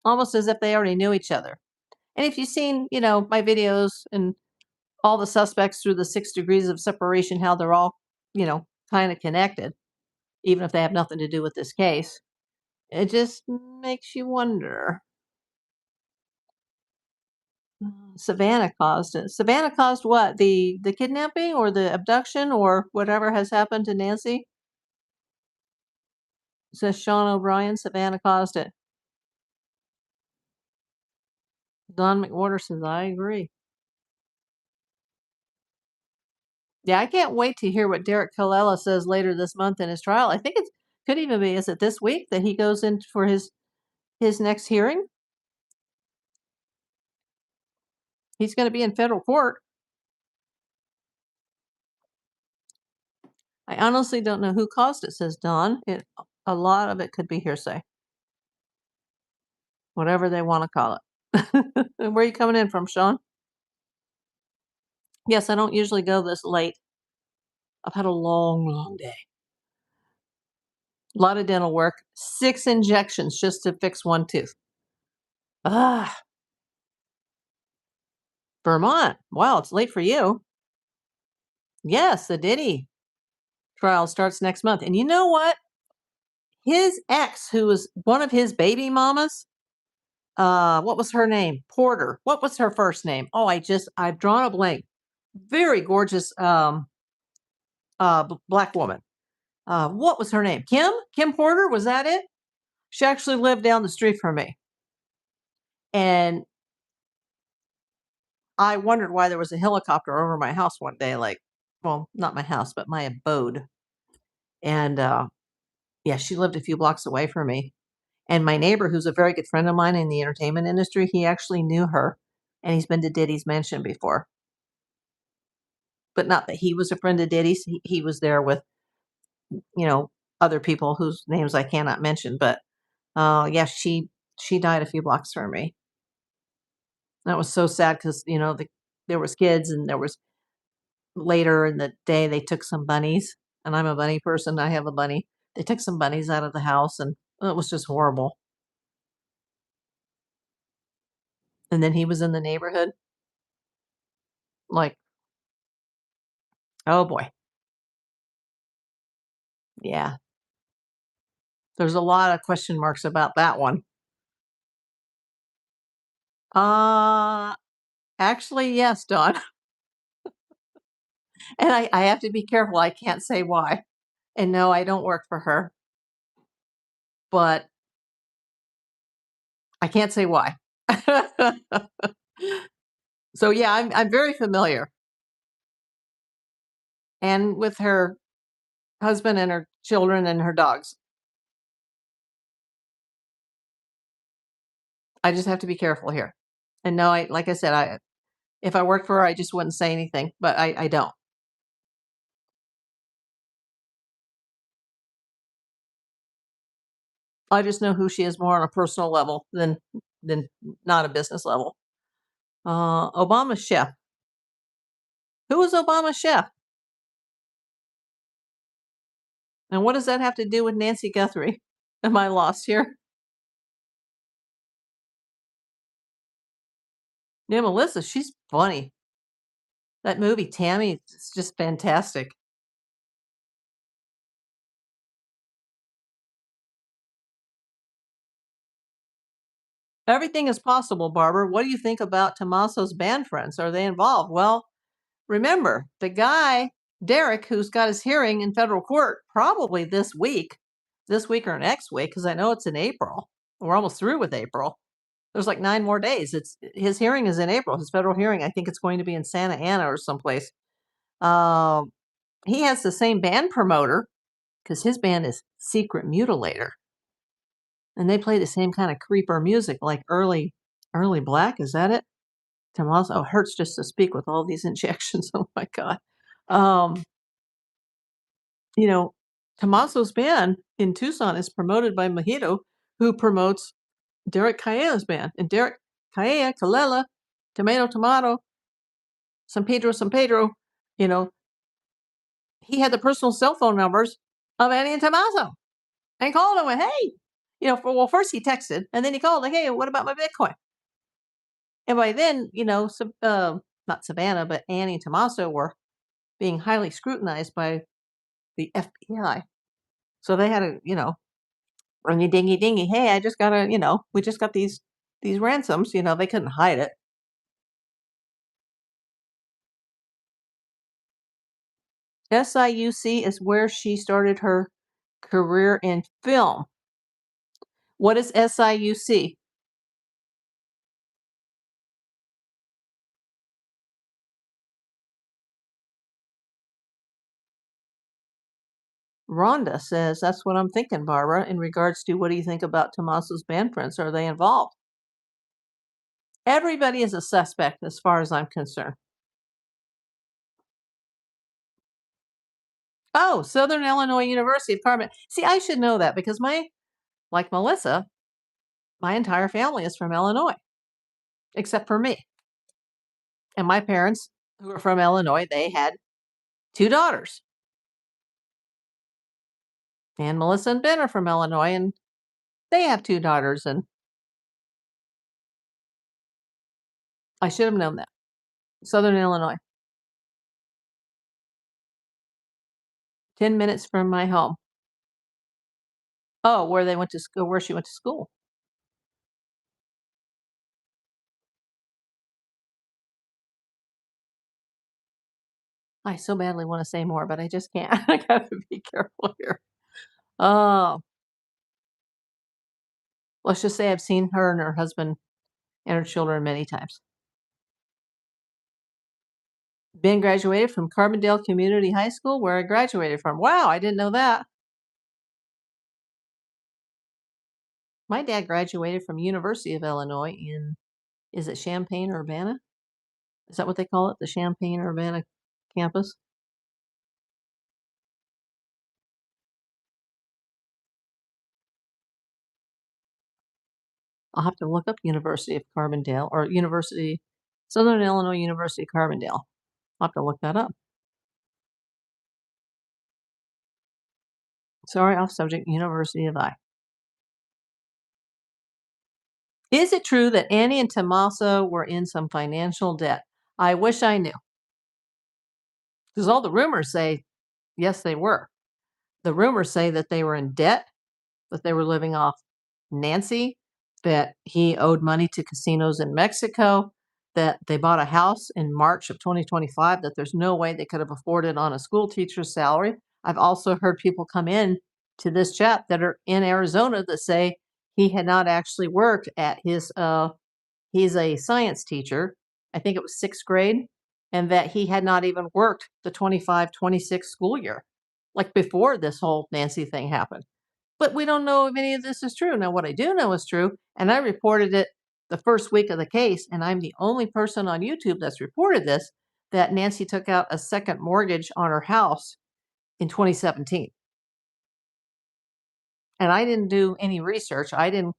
A: Almost as if they already knew each other. And if you've seen, my videos and all the suspects through the 6 degrees of separation, how they're all, kind of connected, even if they have nothing to do with this case, it just makes you wonder. Savannah caused it. Savannah caused what? The kidnapping or the abduction or whatever has happened to Nancy? Says Sean O'Brien. Savannah caused it. Don McWhorter says, I agree. Yeah, I can't wait to hear what Derek Kalela says later this month in his trial. I think it could even be, is it this week that he goes in for his next hearing? He's going to be in federal court. I honestly don't know who caused it, says Don. A lot of it could be hearsay. Whatever they want to call it. Where are you coming in from, Sean? Yes, I don't usually go this late. I've had a long, long day. A lot of dental work. 6 injections just to fix one tooth. Ah, Vermont. Wow, it's late for you. Yes, the Diddy Trial starts next month. And you know what? His ex, who was one of his baby mamas, what was her name? Porter. What was her first name? Oh, I've drawn a blank. Very gorgeous black woman. What was her name? Kim Porter, was that it? She actually lived down the street from me. And I wondered why there was a helicopter over my house one day, like, well, not my house, but my abode. And yeah, she lived a few blocks away from me. And my neighbor, who's a very good friend of mine in the entertainment industry, he actually knew her, and he's been to Diddy's mansion before. But not that he was a friend of Diddy's. He was there with, you know, other people whose names I cannot mention. But yeah, she died a few blocks from me. That was so sad because there was kids, and there was later in the day they took some bunnies, and I'm a bunny person. I have a bunny. They took some bunnies out of the house, and it was just horrible. And then he was in the neighborhood, like, oh boy, yeah. There's a lot of question marks about that one. Uh, Actually, yes, Dawn. And I have to be careful. I can't say why. And no, I don't work for her, but I can't say why. So yeah, I'm very familiar. And with her husband and her children and her dogs. I just have to be careful here. And no, like I said, if I worked for her, I just wouldn't say anything, but I don't. I just know who she is more on a personal level than not a business level. Obama's chef. Who was Obama's chef? And what does that have to do with Nancy Guthrie? Am I lost here? Yeah, Melissa, she's funny. That movie, Tammy, it's just fantastic. Everything is possible, Barbara. What do you think about Tommaso's band friends? Are they involved? Well, remember, the guy, Derek, who's got his hearing in federal court probably this week or next week, because I know it's in April. We're almost through with April. There's like 9 more days. His hearing is in April. His federal hearing, I think it's going to be in Santa Ana or someplace. He has the same band promoter because his band is Secret Mutilator, and they play the same kind of creeper music, like early black. Is that it? Tommaso, oh, hurts just to speak with all these injections. Oh my god. Um, you know, Tommaso's band in Tucson is promoted by Mojito, who promotes Derek Calleja's band. And Derek Calleja, Tomato, San Pedro, you know, he had the personal cell phone numbers of Annie and Tommaso and called him and, hey, first he texted and then he called like, hey, what about my Bitcoin? And by then, not Savannah, but Annie and Tommaso were being highly scrutinized by the FBI. So they had to, ringy dingy dingy. Hey, I just got we just got these ransoms. They couldn't hide it. SIUC is where she started her career in film. What is SIUC? Rhonda says, that's what I'm thinking, Barbara, in regards to what do you think about Tommaso's band friends? Are they involved? Everybody is a suspect as far as I'm concerned. Oh, Southern Illinois University of Carmen. See, I should know that because like Melissa, my entire family is from Illinois, except for me. And my parents, who are from Illinois, they had 2 daughters. And Melissa and Ben are from Illinois, and they have 2 daughters. And I should have known that. Southern Illinois. 10 minutes from my home. Oh, where they went to school, where she went to school. I so badly want to say more, but I just can't. I gotta be careful here. Oh, let's just say I've seen her and her husband and her children many times. Ben graduated from Carbondale Community High School, where I graduated from. Wow, I didn't know that. My dad graduated from University of Illinois in, is it Champaign-Urbana? Is that what they call it? The Champaign-Urbana campus? I'll have to look up University of Carbondale or Southern Illinois University of Carbondale. I'll have to look that up. Sorry, off subject, University of I. Is it true that Annie and Tommaso were in some financial debt? I wish I knew. Because all the rumors say, yes, they were. The rumors say that they were in debt, that they were living off Nancy, that he owed money to casinos in Mexico, that they bought a house in March of 2025, that there's no way they could have afforded on a school teacher's salary. I've also heard people come in to this chat that are in Arizona that say he had not actually worked at his, he's a science teacher, I think it was sixth grade, and that he had not even worked the 25-26 school year, like before this whole Nancy thing happened. But we don't know if any of this is true. Now, what I do know is true, and I reported it the first week of the case, and I'm the only person on YouTube that's reported this, that Nancy took out a second mortgage on her house in 2017. And I didn't do any research. I didn't,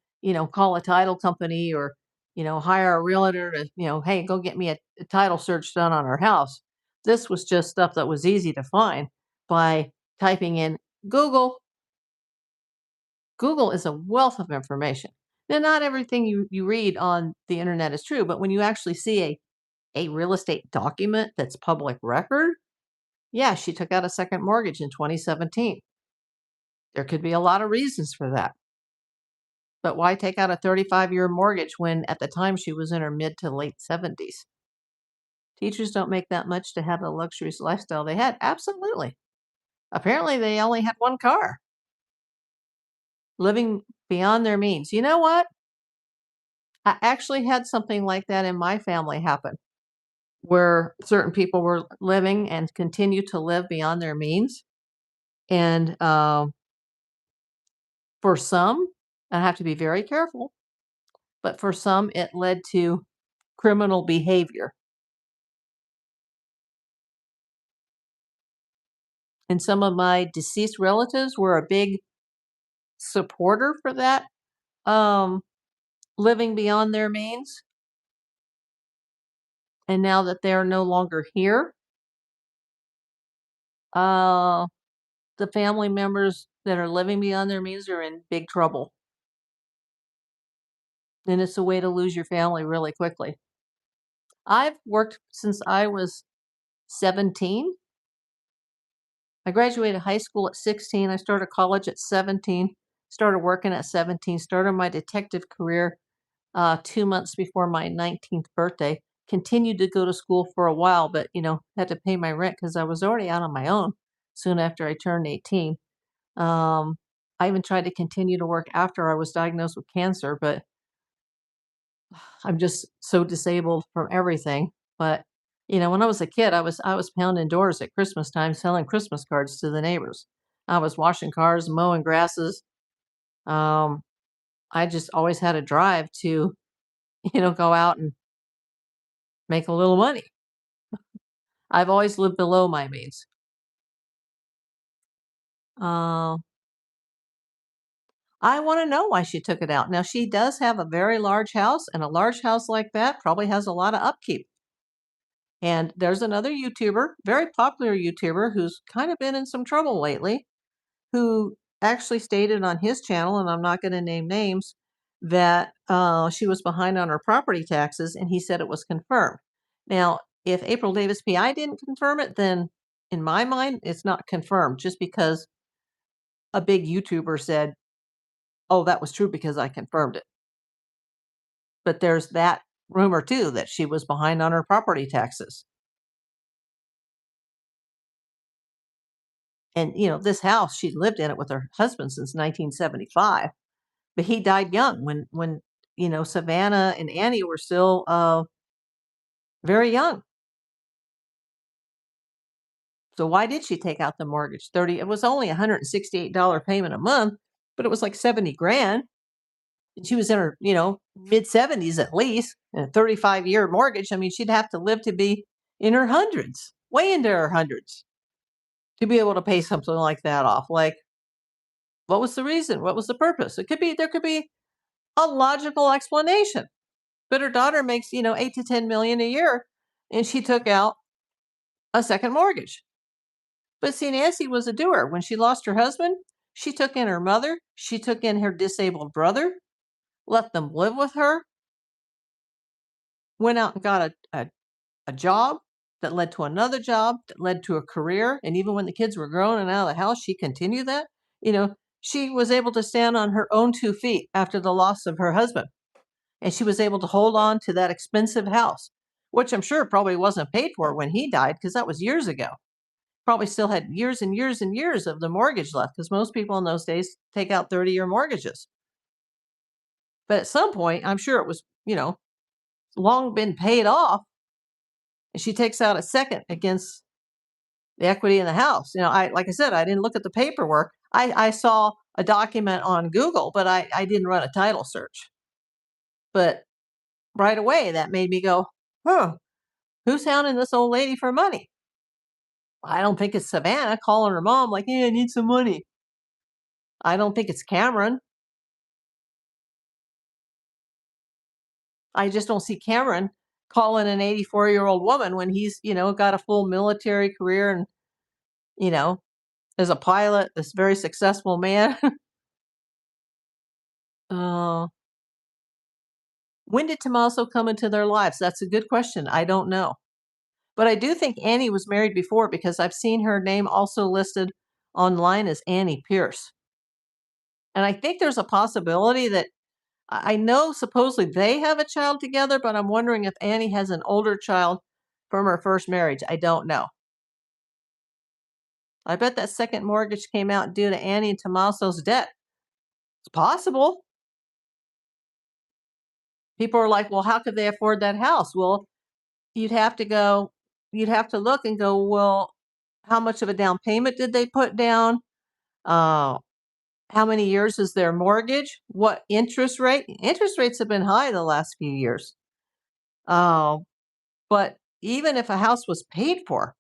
A: call a title company or, hire a realtor to, hey, go get me a title search done on her house. This was just stuff that was easy to find by typing in Google. Google is a wealth of information. Now, not everything you read on the internet is true, but when you actually see a real estate document that's public record, yeah, she took out a second mortgage in 2017. There could be a lot of reasons for that. But why take out a 35-year mortgage when at the time she was in her mid to late 70s? Teachers don't make that much to have the luxurious lifestyle they had. Absolutely. Apparently, they only had one car, living beyond their means. You know what? I actually had something like that in my family happen, where certain people were living and continue to live beyond their means. And for some, I have to be very careful, but for some, it led to criminal behavior. And some of my deceased relatives were a big supporter for that, um, living beyond their means. And now that they're no longer here, uh, the family members that are living beyond their means are in big trouble. And it's a way to lose your family really quickly. I've worked since I was 17. I graduated high school at 16. I started college at 17, started working at 17, started my detective career 2 months before my 19th birthday. Continued to go to school for a while, but had to pay my rent because I was already out on my own soon after I turned 18. I even tried to continue to work after I was diagnosed with cancer, but I'm just so disabled from everything. But when I was a kid, I was pounding doors at Christmas time selling Christmas cards to the neighbors. I was washing cars, mowing grasses. Um, I just always had a drive to, go out and make a little money. I've always lived below my means. Uh, I want to know why she took it out. Now, she does have a very large house, and a large house like that probably has a lot of upkeep. And there's another YouTuber, very popular YouTuber, who's kind of been in some trouble lately, who actually stated on his channel, and I'm not going to name names, that she was behind on her property taxes, and he said it was confirmed. Now, if April Davis PI didn't confirm it, then in my mind, it's not confirmed just because a big YouTuber said, "Oh, that was true because I confirmed it." But there's that rumor too that she was behind on her property taxes. And, this house, she lived in it with her husband since 1975, but he died young when Savannah and Annie were still very young. So why did she take out the mortgage? It was only $168 payment a month, but it was like 70 grand. And she was in her, mid 70s at least, and a 35-year mortgage. I mean, she'd have to live to be in her hundreds, way into her hundreds, to be able to pay something like that off. Like, what was the reason? What was the purpose? There could be a logical explanation. But her daughter makes, 8 to 10 million a year, and she took out a second mortgage. But see, Nancy was a doer. When she lost her husband, she took in her mother, she took in her disabled brother, let them live with her, went out and got a job that led to another job, that led to a career. And even when the kids were grown and out of the house, she continued that. She was able to stand on her own 2 feet after the loss of her husband. And she was able to hold on to that expensive house, which I'm sure probably wasn't paid for when he died because that was years ago. Probably still had years and years and years of the mortgage left because most people in those days take out 30-year mortgages. But at some point, I'm sure it was, long been paid off. And she takes out a second against the equity in the house. Like I said, I didn't look at the paperwork. I saw a document on Google, but I didn't run a title search. But right away, that made me go, huh, who's hounding this old lady for money? I don't think it's Savannah calling her mom like, hey, I need some money. I don't think it's Cameron. I just don't see Cameron calling an 84-year-old woman when he's, got a full military career and, you know, as a pilot, this very successful man. uh, when did Tommaso come into their lives? That's a good question. I don't know. But I do think Annie was married before because I've seen her name also listed online as Annie Pierce. And I think there's a possibility that I know supposedly they have a child together, but I'm wondering if Annie has an older child from her first marriage. I don't know. I bet that second mortgage came out due to Annie and Tommaso's debt. It's possible. People are like, well, how could they afford that house? Well, you'd have to look and go, well, how much of a down payment did they put down? Uh, how many years is their mortgage? What interest rate? Interest rates have been high the last few years. Uh, but even if a house was paid for,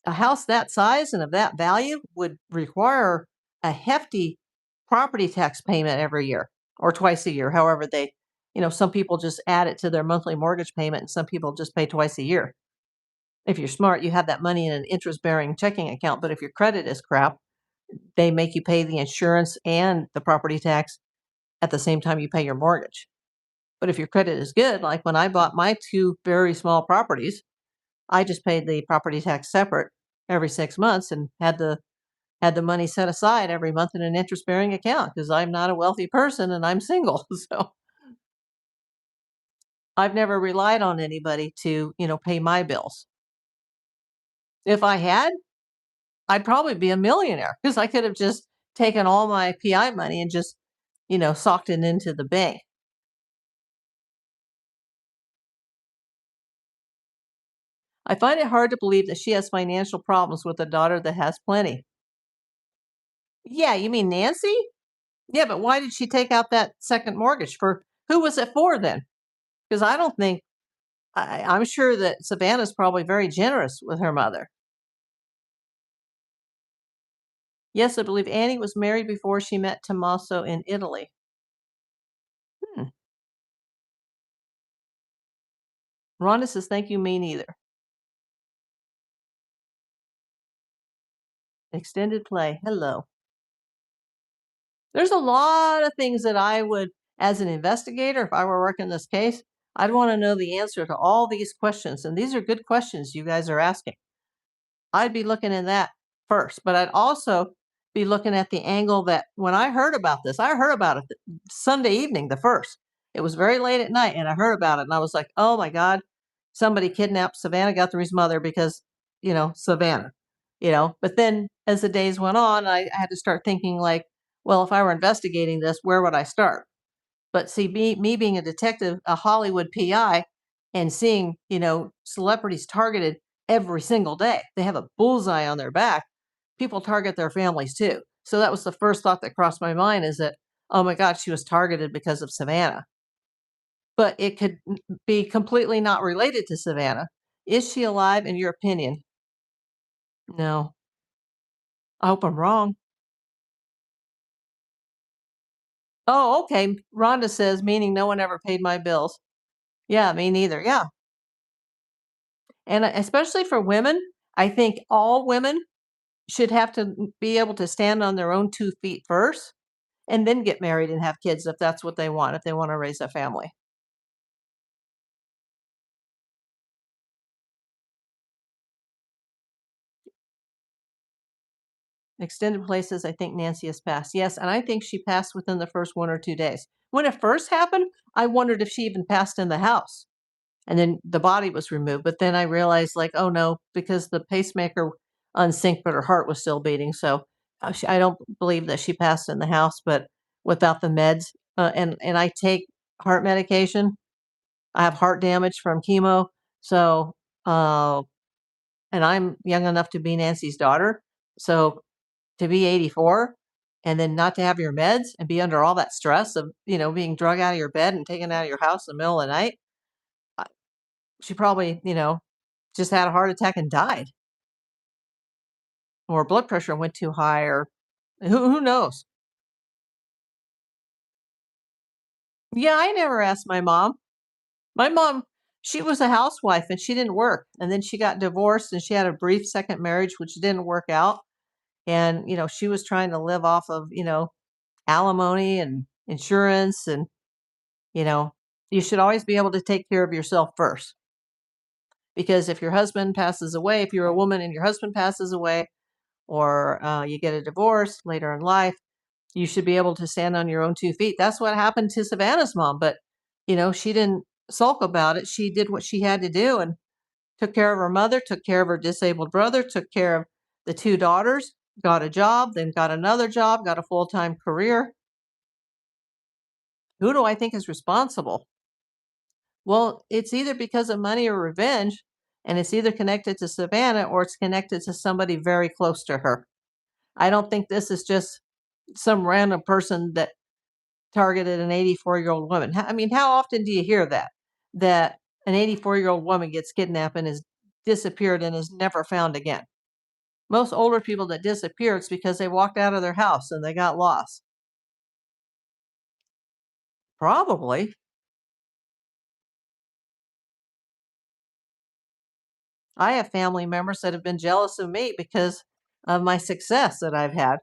A: a house that size and of that value would require a hefty property tax payment every year or twice a year, however some people just add it to their monthly mortgage payment and some people just pay twice a year. If you're smart, you have that money in an interest-bearing checking account, but if your credit is crap, they make you pay the insurance and the property tax at the same time you pay your mortgage. But if your credit is good, like when I bought my 2 very small properties, I just paid the property tax separate every 6 months and had the money set aside every month in an interest-bearing account because I'm not a wealthy person and I'm single. So I've never relied on anybody to, pay my bills. If I had, I'd probably be a millionaire because I could have just taken all my PI money and just, socked it into the bank. I find it hard to believe that she has financial problems with a daughter that has plenty. Yeah, you mean Nancy? Yeah, but why did she take out that second mortgage for who was it for then? Because I don't think I'm sure that Savannah's probably very generous with her mother. Yes, I believe Annie was married before she met Tommaso in Italy. Hmm. Rhonda says, thank you, me neither. Extended play. Hello. There's a lot of things that I would, as an investigator, if I were working this case, I'd want to know the answer to all these questions. And these are good questions you guys are asking. I'd be looking at that first, but I'd also be looking at the angle that when I heard about this, I heard about it Sunday evening, the first. It was very late at night, and I heard about it, and I was like, "Oh my God, somebody kidnapped Savannah Guthrie's mother because, Savannah." But then as the days went on, I had to start thinking like, well, if I were investigating this, where would I start? But see, me being a detective, a Hollywood PI, and seeing, celebrities targeted every single day. They have a bullseye on their back. People target their families too. So that was the first thought that crossed my mind is that, oh my God, she was targeted because of Savannah. But it could be completely not related to Savannah. Is she alive in your opinion? No. I hope I'm wrong. Oh, okay. Rhonda says, meaning no one ever paid my bills. Yeah, me neither. Yeah. And especially for women, I think all women should have to be able to stand on their own 2 feet first and then get married and have kids if that's what they want, if they wanna raise a family. Extended places, I think Nancy has passed. Yes, and I think she passed within the first 1 or 2 days. When it first happened, I wondered if she even passed in the house, and then the body was removed, but then I realized, like, "Oh, no," because the pacemaker unsynced, but her heart was still beating, so, I don't believe that she passed in the house, but without the meds, and I take heart medication. I have heart damage from chemo, so, uh and I'm young enough to be Nancy's daughter, so to be 84 and then not to have your meds and be under all that stress of, being drug out of your bed and taken out of your house in the middle of the night, uh, she probably, just had a heart attack and died, or blood pressure went too high, or who knows? Yeah, I never asked my mom. My mom, she was a housewife and she didn't work, and then she got divorced and she had a brief second marriage which didn't work out, and, she was trying to live off of, alimony and insurance, and, you know, you should always be able to take care of yourself first, because if your husband passes away, if you're a woman and your husband passes away, or you get a divorce later in life, you should be able to stand on your own 2 feet. That's what happened to Savannah's mom, but, she didn't sulk about it. She did what she had to do and took care of her mother, took care of her disabled brother, took care of the 2 daughters, got a job, then got another job, got a full-time career. Who do I think is responsible? Well, it's either because of money or revenge, and it's either connected to Savannah or it's connected to somebody very close to her. I don't think this is just some random person that targeted an 84-year-old woman. I mean, how often do you hear that? That an 84-year-old woman gets kidnapped and is disappeared and is never found again. Most older people that disappear, it's because they walked out of their house and they got lost. Probably. I have family members that have been jealous of me because of my success that I've had,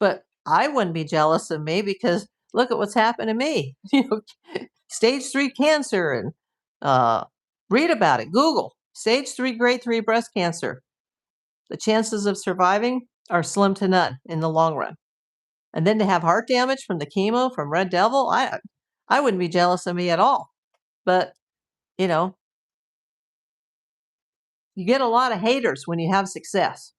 A: but I wouldn't be jealous of me because look at what's happened to me. Stage 3 cancer, and uh, read about it. Google stage 3 grade 3 breast cancer. The chances of surviving are slim to none in the long run. And then to have heart damage from the chemo from Red Devil, I wouldn't be jealous of me at all. But you know, you get a lot of haters when you have success.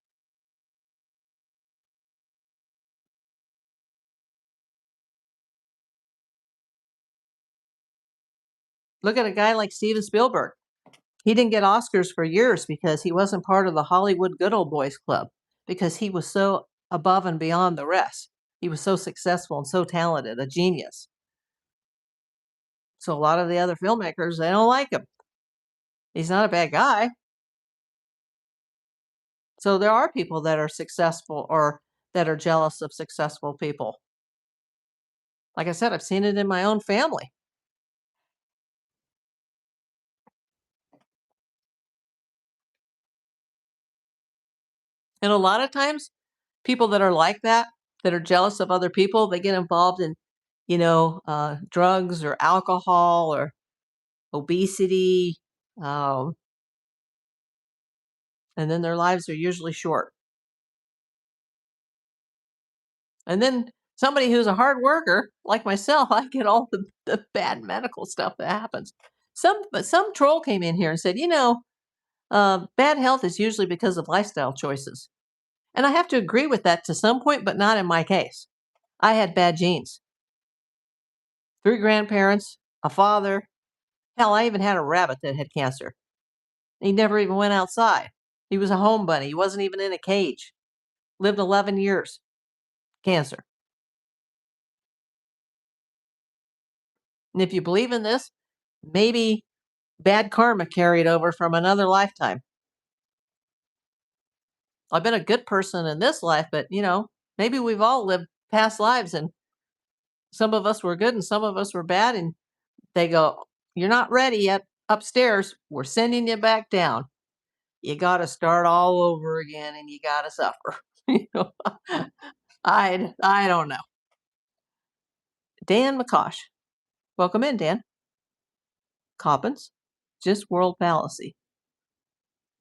A: Look at a guy like Steven Spielberg. He didn't get Oscars for years because he wasn't part of the Hollywood Good Old Boys Club, because he was so above and beyond the rest. He was so successful and so talented, a genius. So a lot of the other filmmakers, they don't like him. He's not a bad guy. So there are people that are successful or that are jealous of successful people. Like I said, I've seen it in my own family. And a lot of times, people that are like that are jealous of other people, they get involved in, drugs or alcohol or obesity, um, and then their lives are usually short. And then somebody who's a hard worker, like myself, I get all the bad medical stuff that happens. Some troll came in here and said, bad health is usually because of lifestyle choices. And I have to agree with that to some point, but not in my case. I had bad genes. 3 grandparents, a father. Hell, I even had a rabbit that had cancer. He never even went outside. He was a home bunny. He wasn't even in a cage. Lived 11 years. Cancer. And if you believe in this, maybe bad karma carried over from another lifetime. I've been a good person in this life, but maybe we've all lived past lives and some of us were good and some of us were bad. And they go, "You're not ready yet upstairs. We're sending you back down. You got to start all over again and you got to suffer." You know, I don't know. Dan McCosh. Welcome in, Dan. Coppins. Just world fallacy.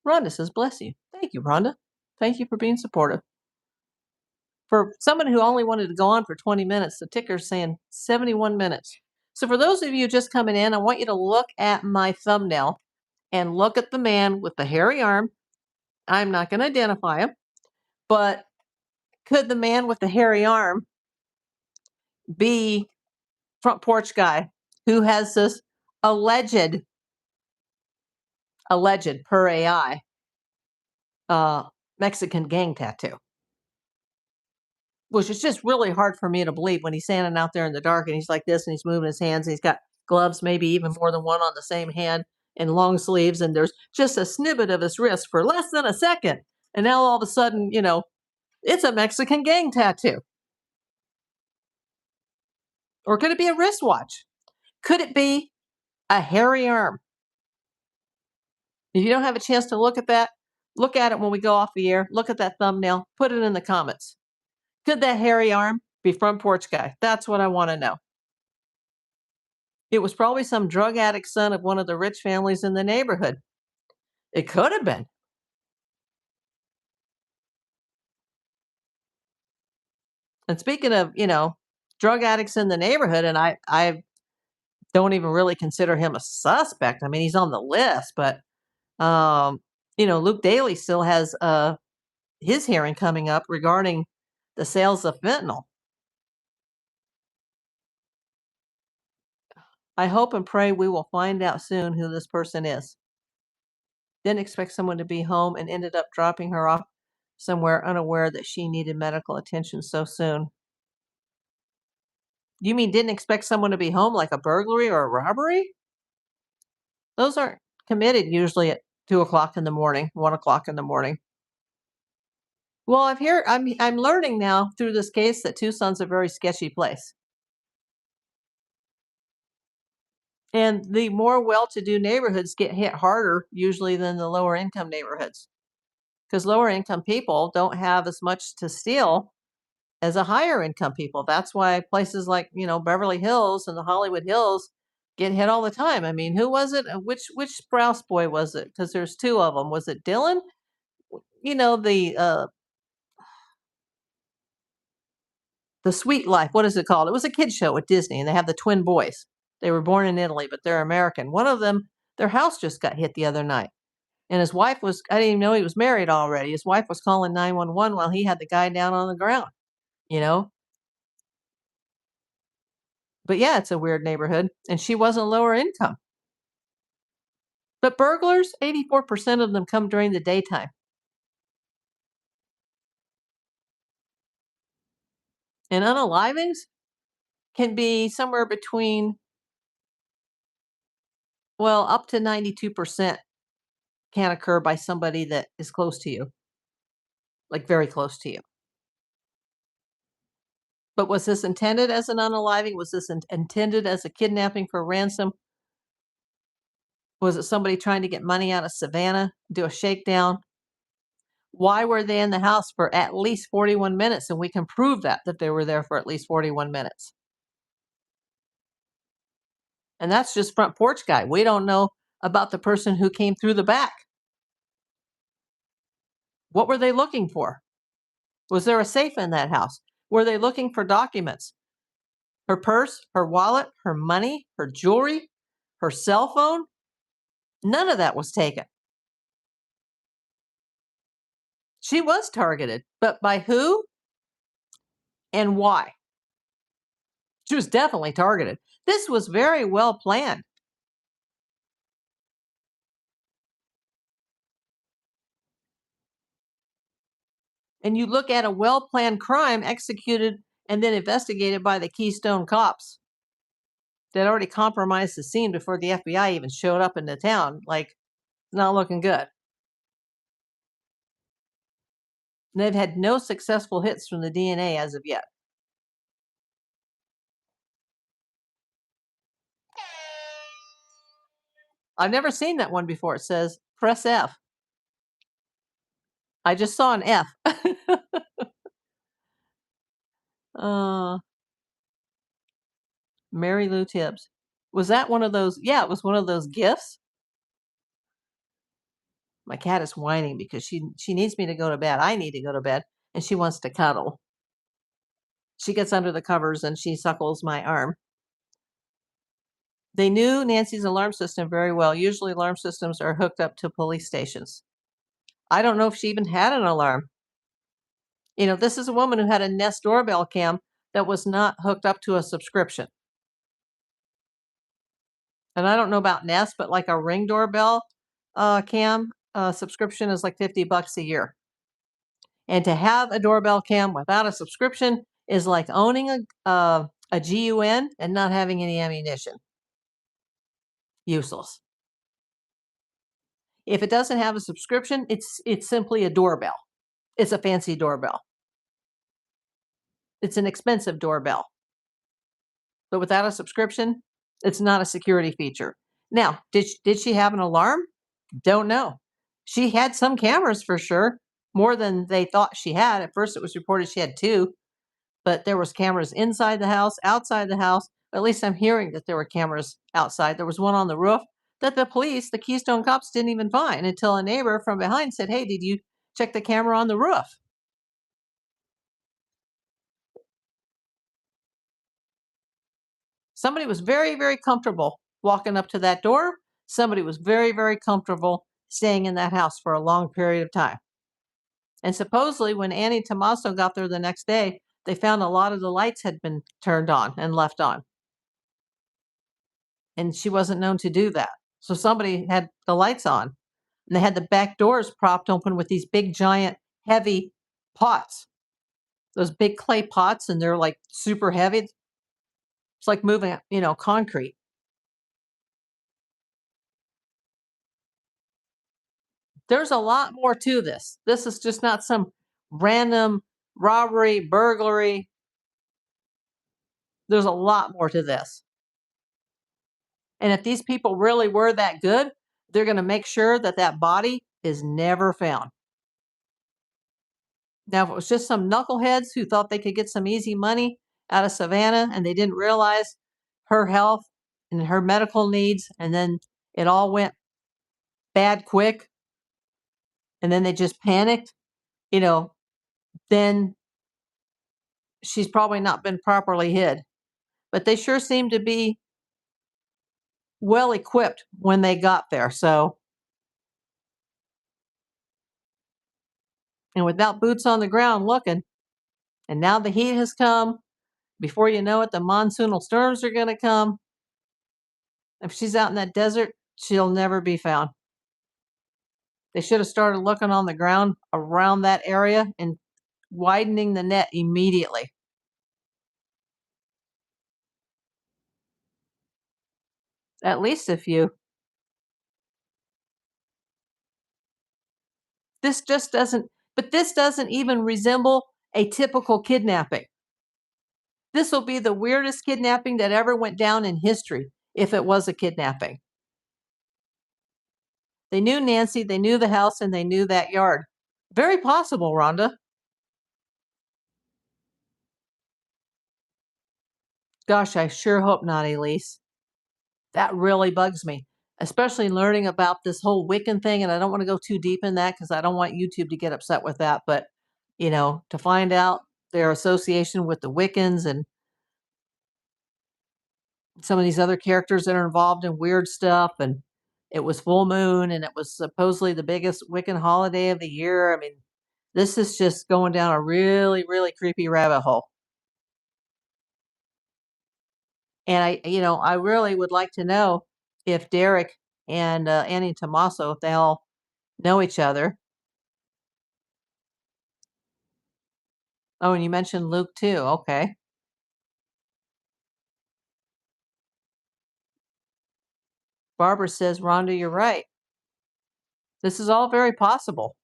A: Rhonda says, "Bless you." Thank you, Rhonda. Thank you for being supportive. For someone who only wanted to go on for 20 minutes, the ticker's saying 71 minutes. So for those of you just coming in, I want you to look at my thumbnail and look at the man with the hairy arm. I'm not going to identify him, but could the man with the hairy arm be front porch guy who has this alleged per AI Mexican gang tattoo? Which is just really hard for me to believe when he's standing out there in the dark and he's like this and he's moving his hands and he's got gloves, maybe even more than one on the same hand and long sleeves. And there's just a snippet of his wrist for less than a second. And now all of a sudden, it's a Mexican gang tattoo. Or could it be a wristwatch? Could it be a hairy arm? If you don't have a chance to look at that, look at it when we go off the air. Look at that thumbnail. Put it in the comments. Could that hairy arm be front porch guy? That's what I want to know. It was probably some drug addict son of one of the rich families in the neighborhood. It could have been. And speaking of, drug addicts in the neighborhood, and I don't even really consider him a suspect. I mean, he's on the list, but Luke Daly still has his hearing coming up regarding the sales of fentanyl. I hope and pray we will find out soon who this person is. Didn't expect someone to be home and ended up dropping her off somewhere unaware that she needed medical attention so soon. You mean didn't expect someone to be home, like a burglary or a robbery? Those aren't committed usually at 2 o'clock in the morning, 1 o'clock in the morning. Well, I'm learning now through this case that Tucson's a very sketchy place. And the more well-to-do neighborhoods get hit harder usually than the lower income neighborhoods. Because lower income people don't have as much to steal as a higher income people. That's why places like, Beverly Hills and the Hollywood Hills get hit all the time. I mean, who was it? Which Sprouse boy was it? Because there's 2 of them. Was it Dylan? The Sweet Life. What is it called? It was a kid show at Disney, and they have the twin boys. They were born in Italy, but they're American. One of them, their house just got hit the other night. And his wife I didn't even know he was married already. His wife was calling 911 while he had the guy down on the ground, you know? But yeah, it's a weird neighborhood. And she wasn't lower income. But burglars, 84% of them come during the daytime. And unalivings can be somewhere between, up to 92% can occur by somebody that is close to you, like very close to you. But was this intended as an unaliving? Was this intended as a kidnapping for ransom? Was it somebody trying to get money out of Savannah, do a shakedown? Why were they in the house for at least 41 minutes? And we can prove that they were there for at least 41 minutes. And that's just front porch guy. We don't know about the person who came through the back. What were they looking for? Was there a safe in that house? Were they looking for documents? Her purse, her wallet, her money, her jewelry, her cell phone? None of that was taken. She was targeted, but by who and why? She was definitely targeted. This was very well planned. And you look at a well planned crime executed and then investigated by the Keystone cops that already compromised the scene before the FBI even showed up in the town. Like, not looking good. And they've had no successful hits from the DNA as of yet. I've never seen that one before. It says press F. I just saw an F. Mary Lou Tibbs. Was that one of those? Yeah, it was one of those gifts. My cat is whining because she needs me to go to bed. I need to go to bed, and she wants to cuddle. She gets under the covers and she suckles my arm. They knew Nancy's alarm system very well. Usually alarm systems are hooked up to police stations. I don't know if she even had an alarm. You know, this is a woman who had a Nest doorbell cam that was not hooked up to a subscription. And I don't know about Nest, but like a Ring doorbell cam subscription is like $50 a year. And to have a doorbell cam without a subscription is like owning a GUN and not having any ammunition. Useless. If it doesn't have a subscription, it's simply a doorbell. It's a fancy doorbell. It's an expensive doorbell. But without a subscription, it's not a security feature. Now, did she have an alarm? Don't know. She had some cameras for sure, more than they thought she had. At first, it was reported she had 2, but there was cameras inside the house, outside the house. At least I'm hearing that there were cameras outside. There was one on the roof that the police, the Keystone cops, didn't even find until a neighbor from behind said, "Hey, did you check the camera on the roof?" Somebody was very, very comfortable walking up to that door. Somebody was very, very comfortable staying in that house for a long period of time. And supposedly, when Annie Tomaso got there the next day, they found a lot of the lights had been turned on and left on. And she wasn't known to do that. So somebody had the lights on, and they had the back doors propped open with these big, giant, heavy pots. Those big clay pots, and they're like super heavy. It's like moving, concrete. There's a lot more to this. This is just not some random robbery, burglary. There's a lot more to this. And if these people really were that good, they're going to make sure that that body is never found. Now, if it was just some knuckleheads who thought they could get some easy money out of Savannah and they didn't realize her health and her medical needs, and then it all went bad quick, and then they just panicked, then she's probably not been properly hid. But they sure seem to be well equipped when they got there. So, and without boots on the ground looking, and now the heat has come. Before you know it, the monsoonal storms are going to come. If she's out in that desert, she'll never be found. They should have started looking on the ground around that area and widening the net immediately. At least a few. This just doesn't, but this doesn't even resemble a typical kidnapping. This will be the weirdest kidnapping that ever went down in history if it was a kidnapping. They knew Nancy, they knew the house, and they knew that yard. Very possible, Rhonda. Gosh, I sure hope not, Elise. That really bugs me. especially learning about this whole Wiccan thing. And I don't want to go too deep in that because I don't want YouTube to get upset with that. But, to find out their association with the Wiccans and some of these other characters that are involved in weird stuff. And it was full moon and it was supposedly the biggest Wiccan holiday of the year. I mean, this is just going down a really, really creepy rabbit hole. And I really would like to know if Derek and Annie Tommaso, if they all know each other. Oh, and you mentioned Luke too. Okay. Barbara says, Rhonda, you're right. This is all very possible.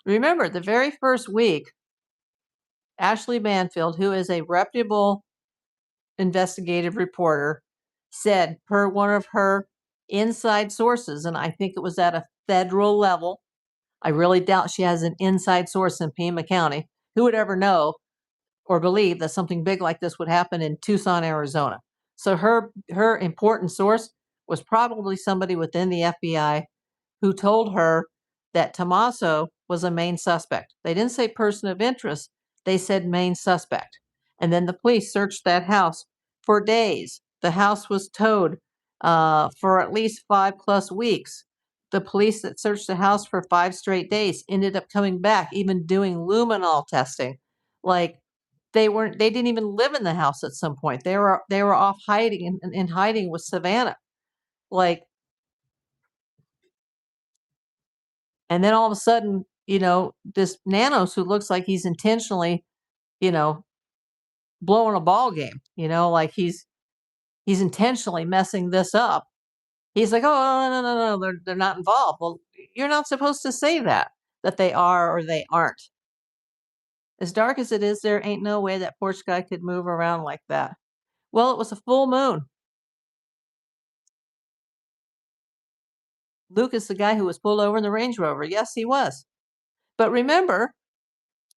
A: Remember, the very first week, Ashley Banfield, who is a reputable investigative reporter, said, per one of her inside sources, and I think it was at a federal level. I really doubt she has an inside source in Pima County. Who would ever know or believe that something big like this would happen in Tucson, Arizona? So her important source was probably somebody within the FBI who told her that Tommaso was a main suspect. They didn't say person of interest, they said main suspect. And then the police searched that house for days. The house was towed for at least 5+ weeks. The police that searched the house for 5 straight days ended up coming back, even doing luminol testing. Like they didn't even live in the house at some point. They were off hiding in hiding with Savannah. Like, and then all of a sudden, this Nanos who looks like he's intentionally, you know, blowing a ball game, like he's intentionally messing this up. He's like, oh, no, they're not involved. Well, you're not supposed to say that they are or they aren't. As dark as it is, there ain't no way that porch guy could move around like that. Well, it was a full moon. Luke is the guy who was pulled over in the Range Rover. Yes, he was. But remember,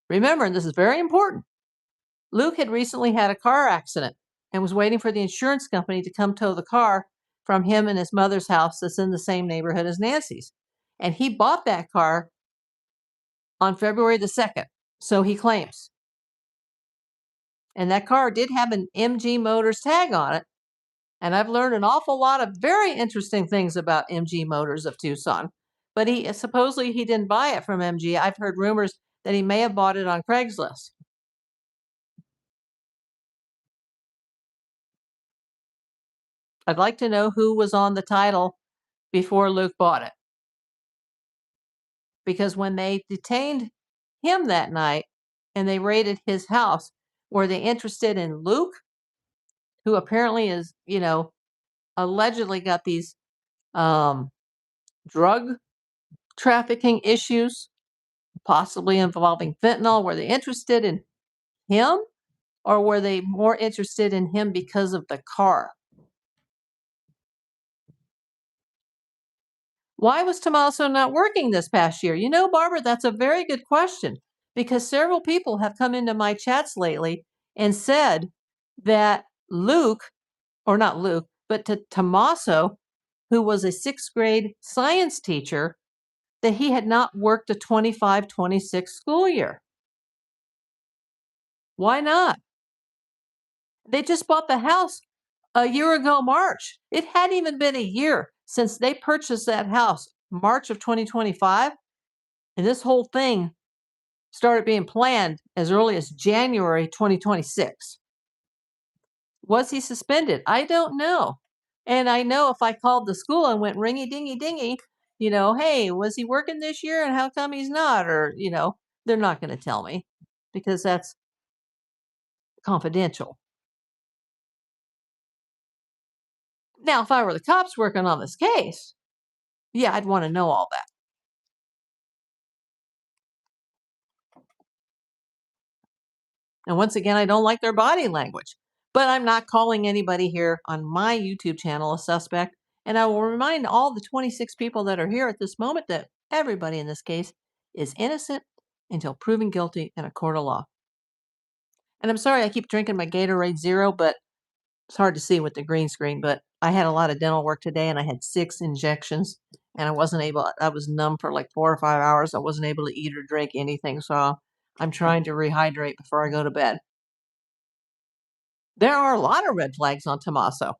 A: and this is very important, Luke had recently had a car accident and was waiting for the insurance company to come tow the car from him and his mother's house that's in the same neighborhood as Nancy's. And he bought that car on February the 2nd, so he claims. And that car did have an MG Motors tag on it. And I've learned an awful lot of very interesting things about MG Motors of Tucson. But he supposedly he didn't buy it from MG. I've heard rumors that he may have bought it on Craigslist. I'd like to know who was on the title before Luke bought it. Because when they detained him that night and they raided his house, were they interested in Luke, who apparently is, allegedly got these drug trafficking issues, possibly involving fentanyl? Were they interested in him, or were they more interested in him because of the car? Why was Tommaso not working this past year? Barbara, that's a very good question because several people have come into my chats lately and said that Luke, or not Luke, but to Tommaso, who was a 6th grade science teacher, that he had not worked a 25-26 school year. Why not? They just bought the house a year ago, March. It hadn't even been a year since they purchased that house, March of 2025. And this whole thing started being planned as early as January 2026. Was he suspended? I don't know. And I know if I called the school and went ringy dingy dingy, hey, was he working this year and how come he's not? Or, they're not going to tell me because that's confidential. Now, if I were the cops working on this case, yeah, I'd want to know all that. And once again, I don't like their body language. But I'm not calling anybody here on my YouTube channel a suspect. And I will remind all the 26 people that are here at this moment that everybody in this case is innocent until proven guilty in a court of law. And I'm sorry I keep drinking my Gatorade Zero, but it's hard to see with the green screen. But I had a lot of dental work today and I had 6 injections and I was numb for like 4 or 5 hours. I wasn't able to eat or drink anything. So I'm trying to rehydrate before I go to bed. There are a lot of red flags on Tommaso,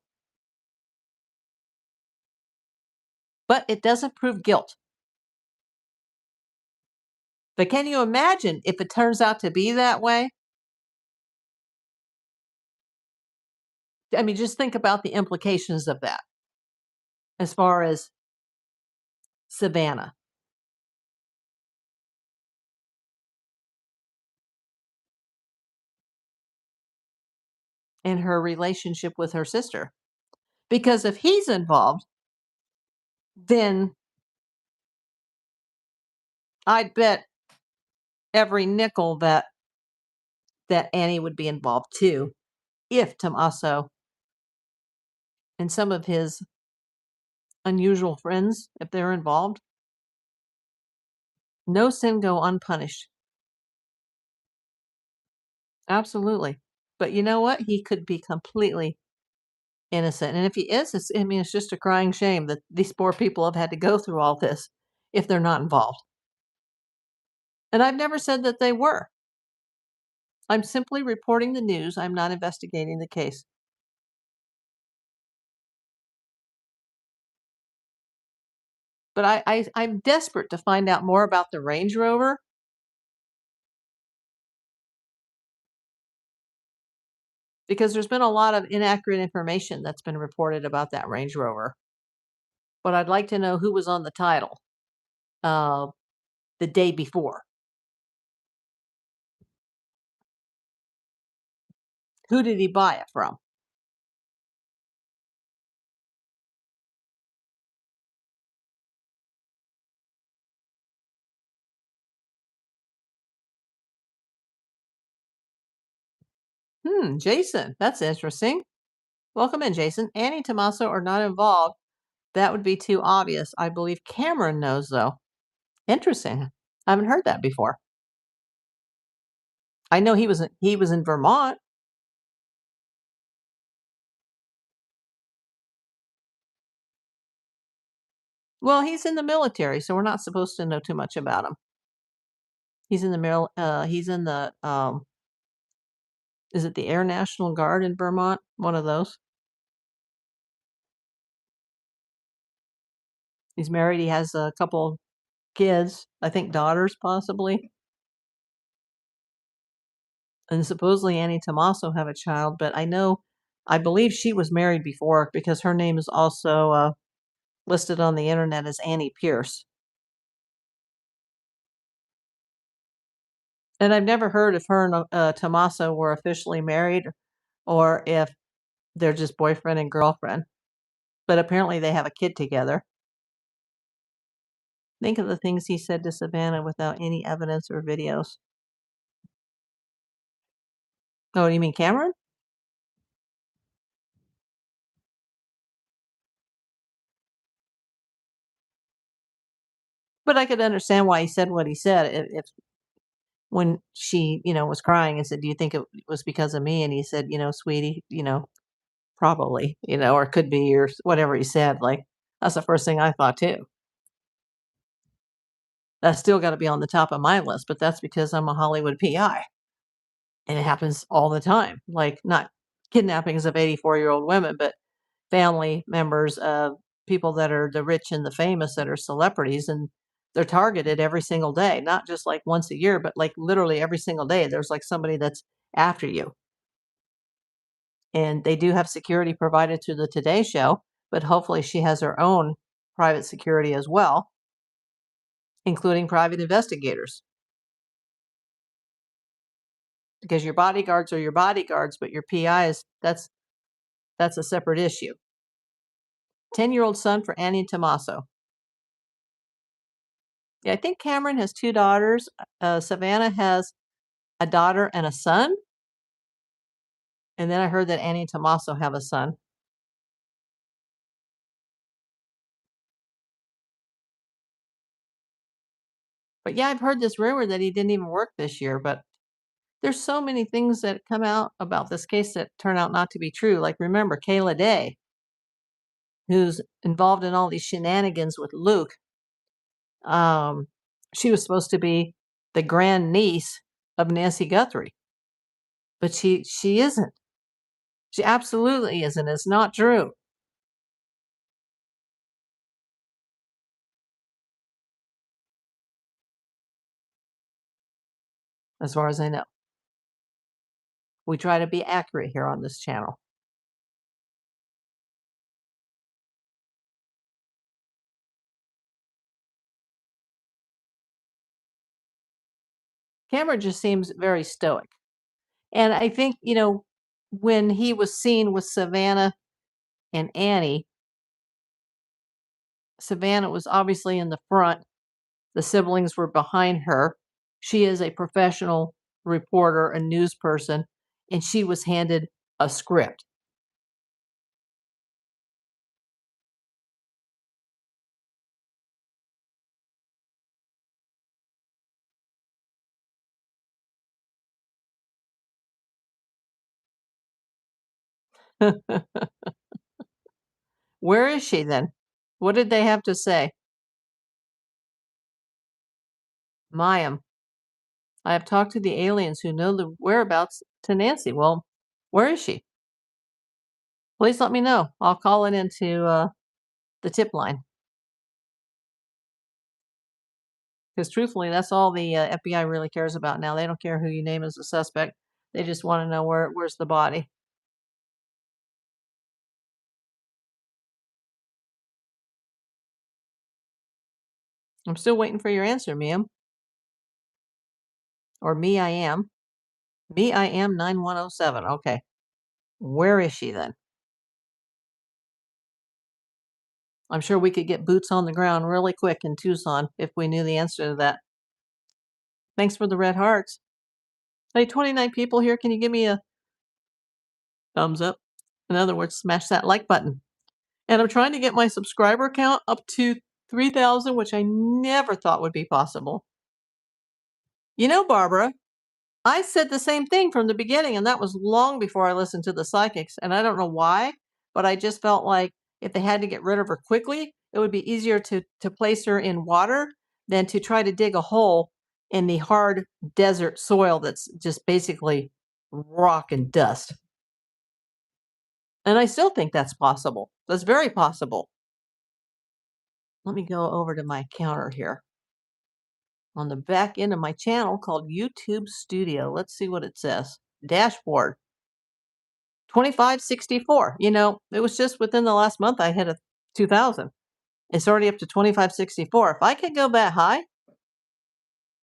A: but it doesn't prove guilt. But can you imagine if it turns out to be that way? I mean, just think about the implications of that as far as Savannah and her relationship with her sister. Because if he's involved, then I'd bet every nickel that Annie would be involved too, if Tommaso and some of his unusual friends, if they're involved, no sin go unpunished. Absolutely. But you know what? He could be completely innocent. And if he is, it's just a crying shame that these poor people have had to go through all this if they're not involved. And I've never said that they were. I'm simply reporting the news. I'm not investigating the case. But I'm desperate to find out more about the Range Rover because there's been a lot of inaccurate information that's been reported about that Range Rover. But I'd like to know who was on the title uh, the day before. Who did he buy it from? Jason. That's interesting. Welcome in, Jason. Annie and Tommaso are not involved. That would be too obvious. I believe Cameron knows, though. Interesting. I haven't heard that before. I know he was in Vermont. Well, he's in the military, so we're not supposed to know too much about him. He's in the he's in the is it the Air National Guard in Vermont? One of those. He's married. He has a couple kids, I think daughters possibly. And supposedly Annie Tommaso have a child, but I believe she was married before because her name is also listed on the internet as Annie Pierce. And I've never heard if her and Tommaso were officially married or if they're just boyfriend and girlfriend. But apparently they have a kid together. Think of the things he said to Savannah without any evidence or videos. Oh, you mean Cameron? But I could understand why he said what he said. If when she, was crying and said, "Do you think it was because of me?" And he said, "Sweetie, probably, or it could be, or whatever he said." Like that's the first thing I thought too. That's still got to be on the top of my list, but that's because I'm a Hollywood PI, and it happens all the time. Like not kidnappings of 84-year-old women, but family members of people that are the rich and the famous that are celebrities, and they're targeted every single day, not just like once a year, but like literally every single day. There's like somebody that's after you. And they do have security provided to the Today Show, but hopefully she has her own private security as well, including private investigators. Because your bodyguards are your bodyguards, but your PIs, that's a separate issue. 10-year-old son for Annie Tommaso. Yeah, I think Cameron has 2 daughters. Savannah has a daughter and a son. And then I heard that Annie and Tommaso have a son. But yeah, I've heard this rumor that he didn't even work this year, but There's so many things that come out about this case that turn out not to be true. Like, remember Kayla Day, who's involved in all these shenanigans with Luke. Um, she was supposed to be the grandniece of Nancy Guthrie, but she isn't. She absolutely isn't. It's not true, as far as I know. We try to be accurate here on this channel. Cameron just seems very stoic. And I think, when he was seen with Savannah and Annie, Savannah was obviously in the front. The siblings were behind her. She is a professional reporter, a news person, and she was handed a script. Where is she then? What did they have to say? Mayim. I have talked to the aliens who know the whereabouts to Nancy. Well, where is she? Please let me know. I'll call it into the tip line. Because truthfully, that's all the FBI really cares about now. They don't care who you name as a suspect. They just want to know where's the body. I'm still waiting for your answer, ma'am. Or me, I am. Me, I am 9107. Okay. Where is she then? I'm sure we could get boots on the ground really quick in Tucson if we knew the answer to that. Thanks for the red hearts. Hey, 29 people here. Can you give me a thumbs up? In other words, smash that like button. And I'm trying to get my subscriber count up to 3,000, which I never thought would be possible. Barbara, I said the same thing from the beginning, and that was long before I listened to the psychics. And I don't know why, but I just felt like if they had to get rid of her quickly, it would be easier to place her in water than to try to dig a hole in the hard desert soil that's just basically rock and dust. And I still think that's possible. That's very possible. Let me go over to my counter here on the back end of my channel called YouTube Studio. Let's see what it says. Dashboard 2564. It was just within the last month I hit a 2000. It's already up to 2564. If I could go that high,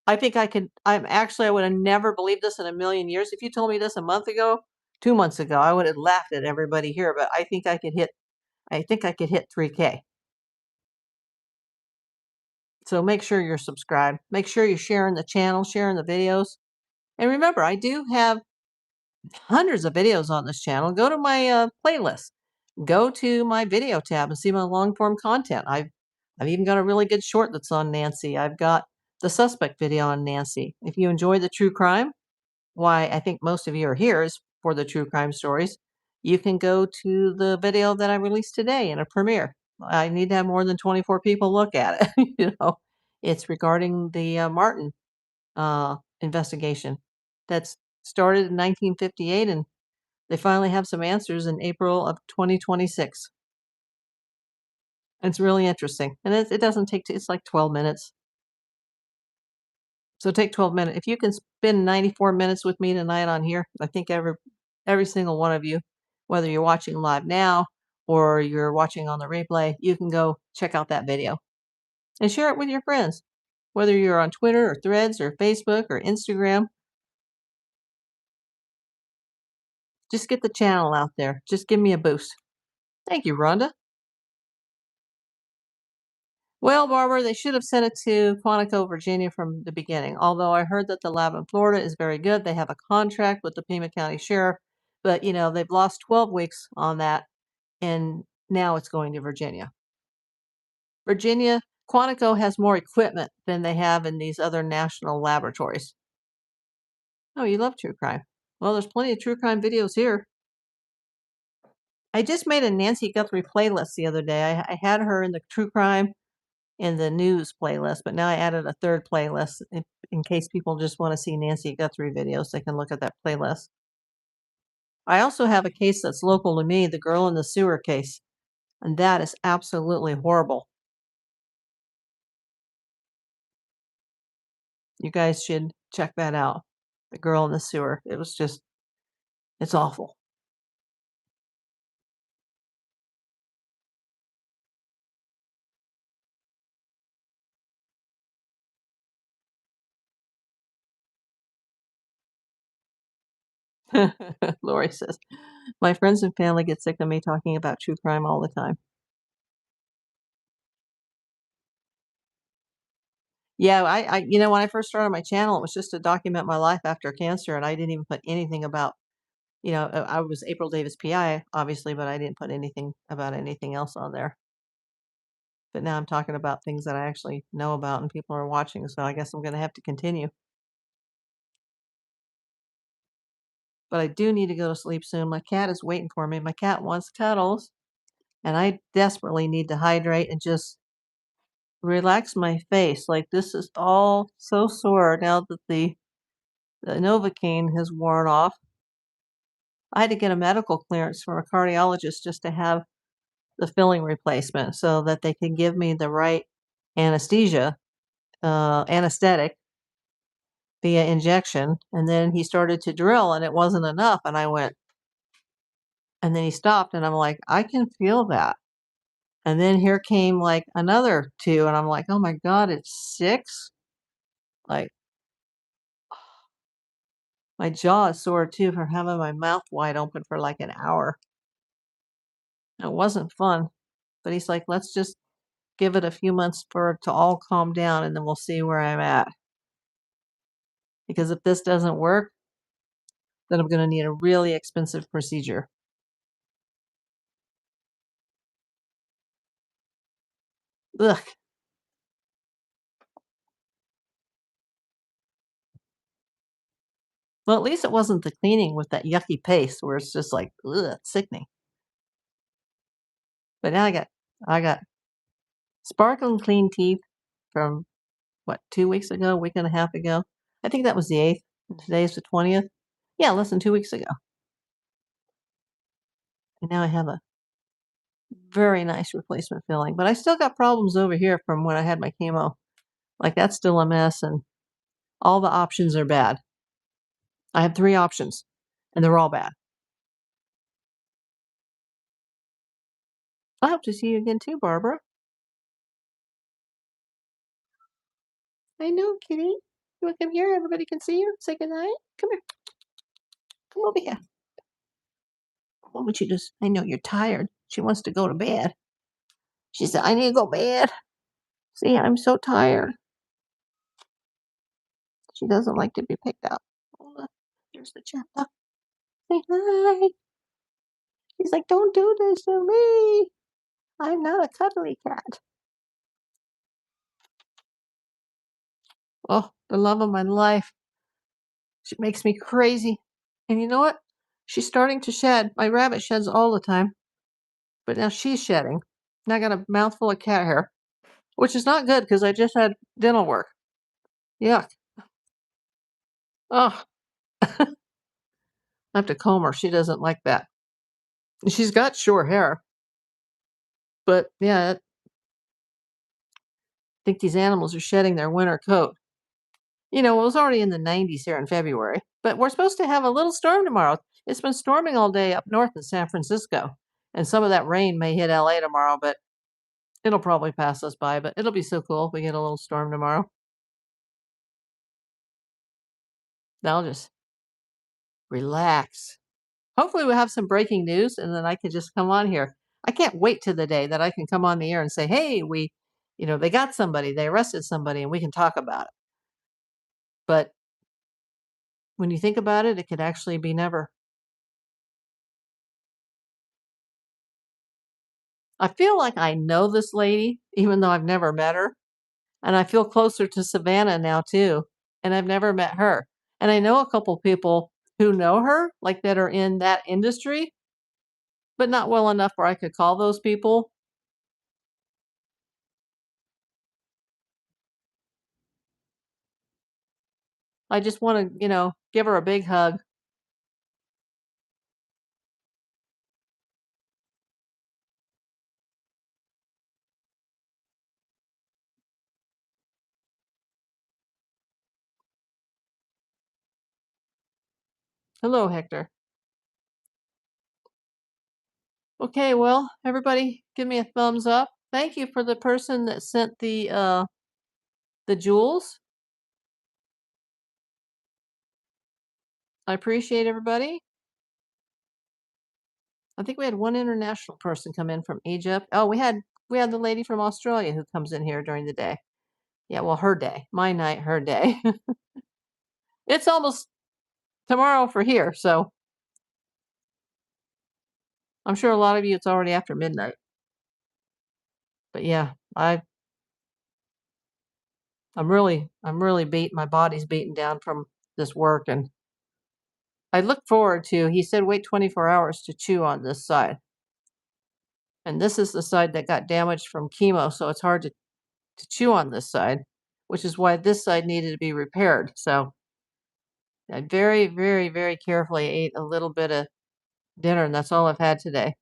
A: I think I could. I would have never believed this in a million years. If you told me this a month ago, 2 months ago, I would have laughed at everybody here, but I think I could hit 3K. So make sure you're subscribed. Make sure you're sharing the channel, sharing the videos. And remember, I do have hundreds of videos on this channel. Go to my playlist. Go to my video tab and see my long form content. I've even got a really good short that's on Nancy. I've got the suspect video on Nancy. If you enjoy the true crime, why I think most of you are here is for the true crime stories. You can go to the video that I released today in a premiere. I need to have more than 24 people look at it. It's regarding the Martin investigation that's started in 1958, and they finally have some answers in April of 2026. It's really interesting, and it doesn't take. It's like 12 minutes. So take 12 minutes. If you can spend 94 minutes with me tonight on here, I think every single one of you, whether you're watching live now or you're watching on the replay, you can go check out that video and share it with your friends, whether you're on Twitter or Threads or Facebook or Instagram. Just get the channel out there. Just give me a boost. Thank you, Rhonda. Well, Barbara, they should have sent it to Quantico, Virginia from the beginning. Although I heard that the lab in Florida is very good. They have a contract with the Pima County Sheriff, but they've lost 12 weeks on that, and now it's going to Virginia. Virginia, Quantico has more equipment than they have in these other national laboratories. Oh, you love true crime. Well, there's plenty of true crime videos here. I just made a Nancy Guthrie playlist the other day. I had her in the true crime and the news playlist, but now I added a third playlist in case people just want to see Nancy Guthrie videos. They can look at that playlist. I also have a case that's local to me, the girl in the sewer case, and that is absolutely horrible. You guys should check that out. The girl in the sewer. It was just, it's awful. Lori says, my friends and family get sick of me talking about true crime all the time. Yeah, when I first started my channel, it was just to document my life after cancer, and I didn't even put anything about, I was April Davis PI, obviously, but I didn't put anything about anything else on there. But now I'm talking about things that I actually know about and people are watching, so I guess I'm going to have to continue. But I do need to go to sleep soon. My cat is waiting for me. My cat wants cuddles, and I desperately need to hydrate and just relax my face. Like, this is all so sore now that the Novocaine has worn off. I had to get a medical clearance from a cardiologist just to have the filling replacement so that they could give me the right anesthesia, anesthetic via injection. And then he started to drill and it wasn't enough. And I went, and then he stopped and I'm like, I can feel that. And then here came like another two. And I'm like, oh my God, it's six. Like, my jaw is sore too from having my mouth wide open for like an hour. It wasn't fun. But he's like, let's just give it a few months for it to all calm down and then we'll see where I'm at. Because if this doesn't work, then I'm going to need a really expensive procedure. Ugh. Well, at least it wasn't the cleaning with that yucky paste where it's just like, ugh, it's sickening. But now I got sparkling clean teeth from what, 2 weeks ago, a week and a half ago. I think that was the 8th. Today's the 20th. Yeah, less than 2 weeks ago. And now I have a very nice replacement filling. But I still got problems over here from when I had my chemo. Like, that's still a mess, and all the options are bad. I have 3 options, and they're all bad. I hope to see you again too, Barbara. I know, kitty. You want to come here? Everybody can see you. Say goodnight. Come here. Come over here. What would you just? I know you're tired. She wants to go to bed. She said, I need to go to bed. See, I'm so tired. She doesn't like to be picked up. Oh, look, there's the chapter. Say hi. She's like, don't do this to me. I'm not a cuddly cat. Oh, the love of my life. She makes me crazy. And you know what? She's starting to shed. My rabbit sheds all the time. But now she's shedding. Now I got a mouthful of cat hair, which is not good because I just had dental work. Yuck. Oh, I have to comb her. She doesn't like that. She's got short hair. But yeah, I think these animals are shedding their winter coat. It was already in the 90s here in February, but we're supposed to have a little storm tomorrow. It's been storming all day up north in San Francisco, and some of that rain may hit LA tomorrow, but it'll probably pass us by. But it'll be so cool if we get a little storm tomorrow. I'll just relax. Hopefully, we'll have some breaking news, and then I can just come on here. I can't wait to the day that I can come on the air and say, "Hey, they got somebody, they arrested somebody, and we can talk about it." But when you think about it, it could actually be never. I feel like I know this lady, even though I've never met her, and I feel closer to Savannah now too, and I've never met her. And I know a couple people who know her, like that are in that industry, but not well enough where I could call those people. I just want to, give her a big hug. Hello, Hector. Okay, well, everybody give me a thumbs up. Thank you for the person that sent the jewels. I appreciate everybody. I think we had one international person come in from Egypt. Oh, we had the lady from Australia who comes in here during the day. Yeah, well, her day. My night, her day. It's almost tomorrow for here, so I'm sure a lot of you it's already after midnight. But yeah, I'm really beat. My body's beaten down from this work, and I look forward to. He said wait 24 hours to chew on this side, and this is the side that got damaged from chemo, so it's hard to chew on this side, which is why this side needed to be repaired. So I very, very, very carefully ate a little bit of dinner, and that's all I've had today.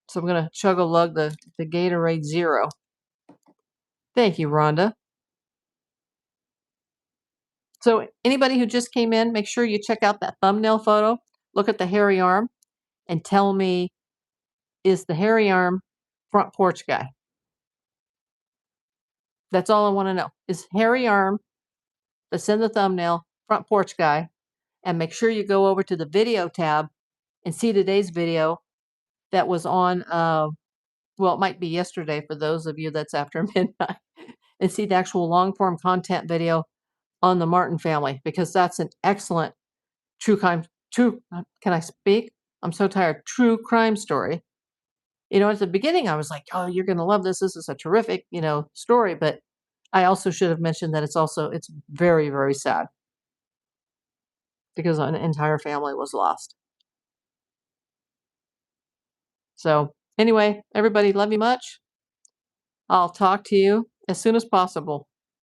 A: So I'm gonna chug a lug the Gatorade Zero. Thank you, Rhonda. So anybody who just came in, make sure you check out that thumbnail photo. Look at the hairy arm and tell me, is the hairy arm front porch guy? That's all I want to know. Is hairy arm that's in the thumbnail front porch guy? And make sure you go over to the video tab and see today's video that was on, well, it might be yesterday for those of you that's after midnight, and see the actual long form content video on the Martin family, because that's an excellent can I speak? I'm so tired. True crime story. At the beginning, I was like, oh, you're going to love this. This is a terrific, story. But I also should have mentioned that it's very, very sad because an entire family was lost. So anyway, everybody, love you much. I'll talk to you as soon as possible.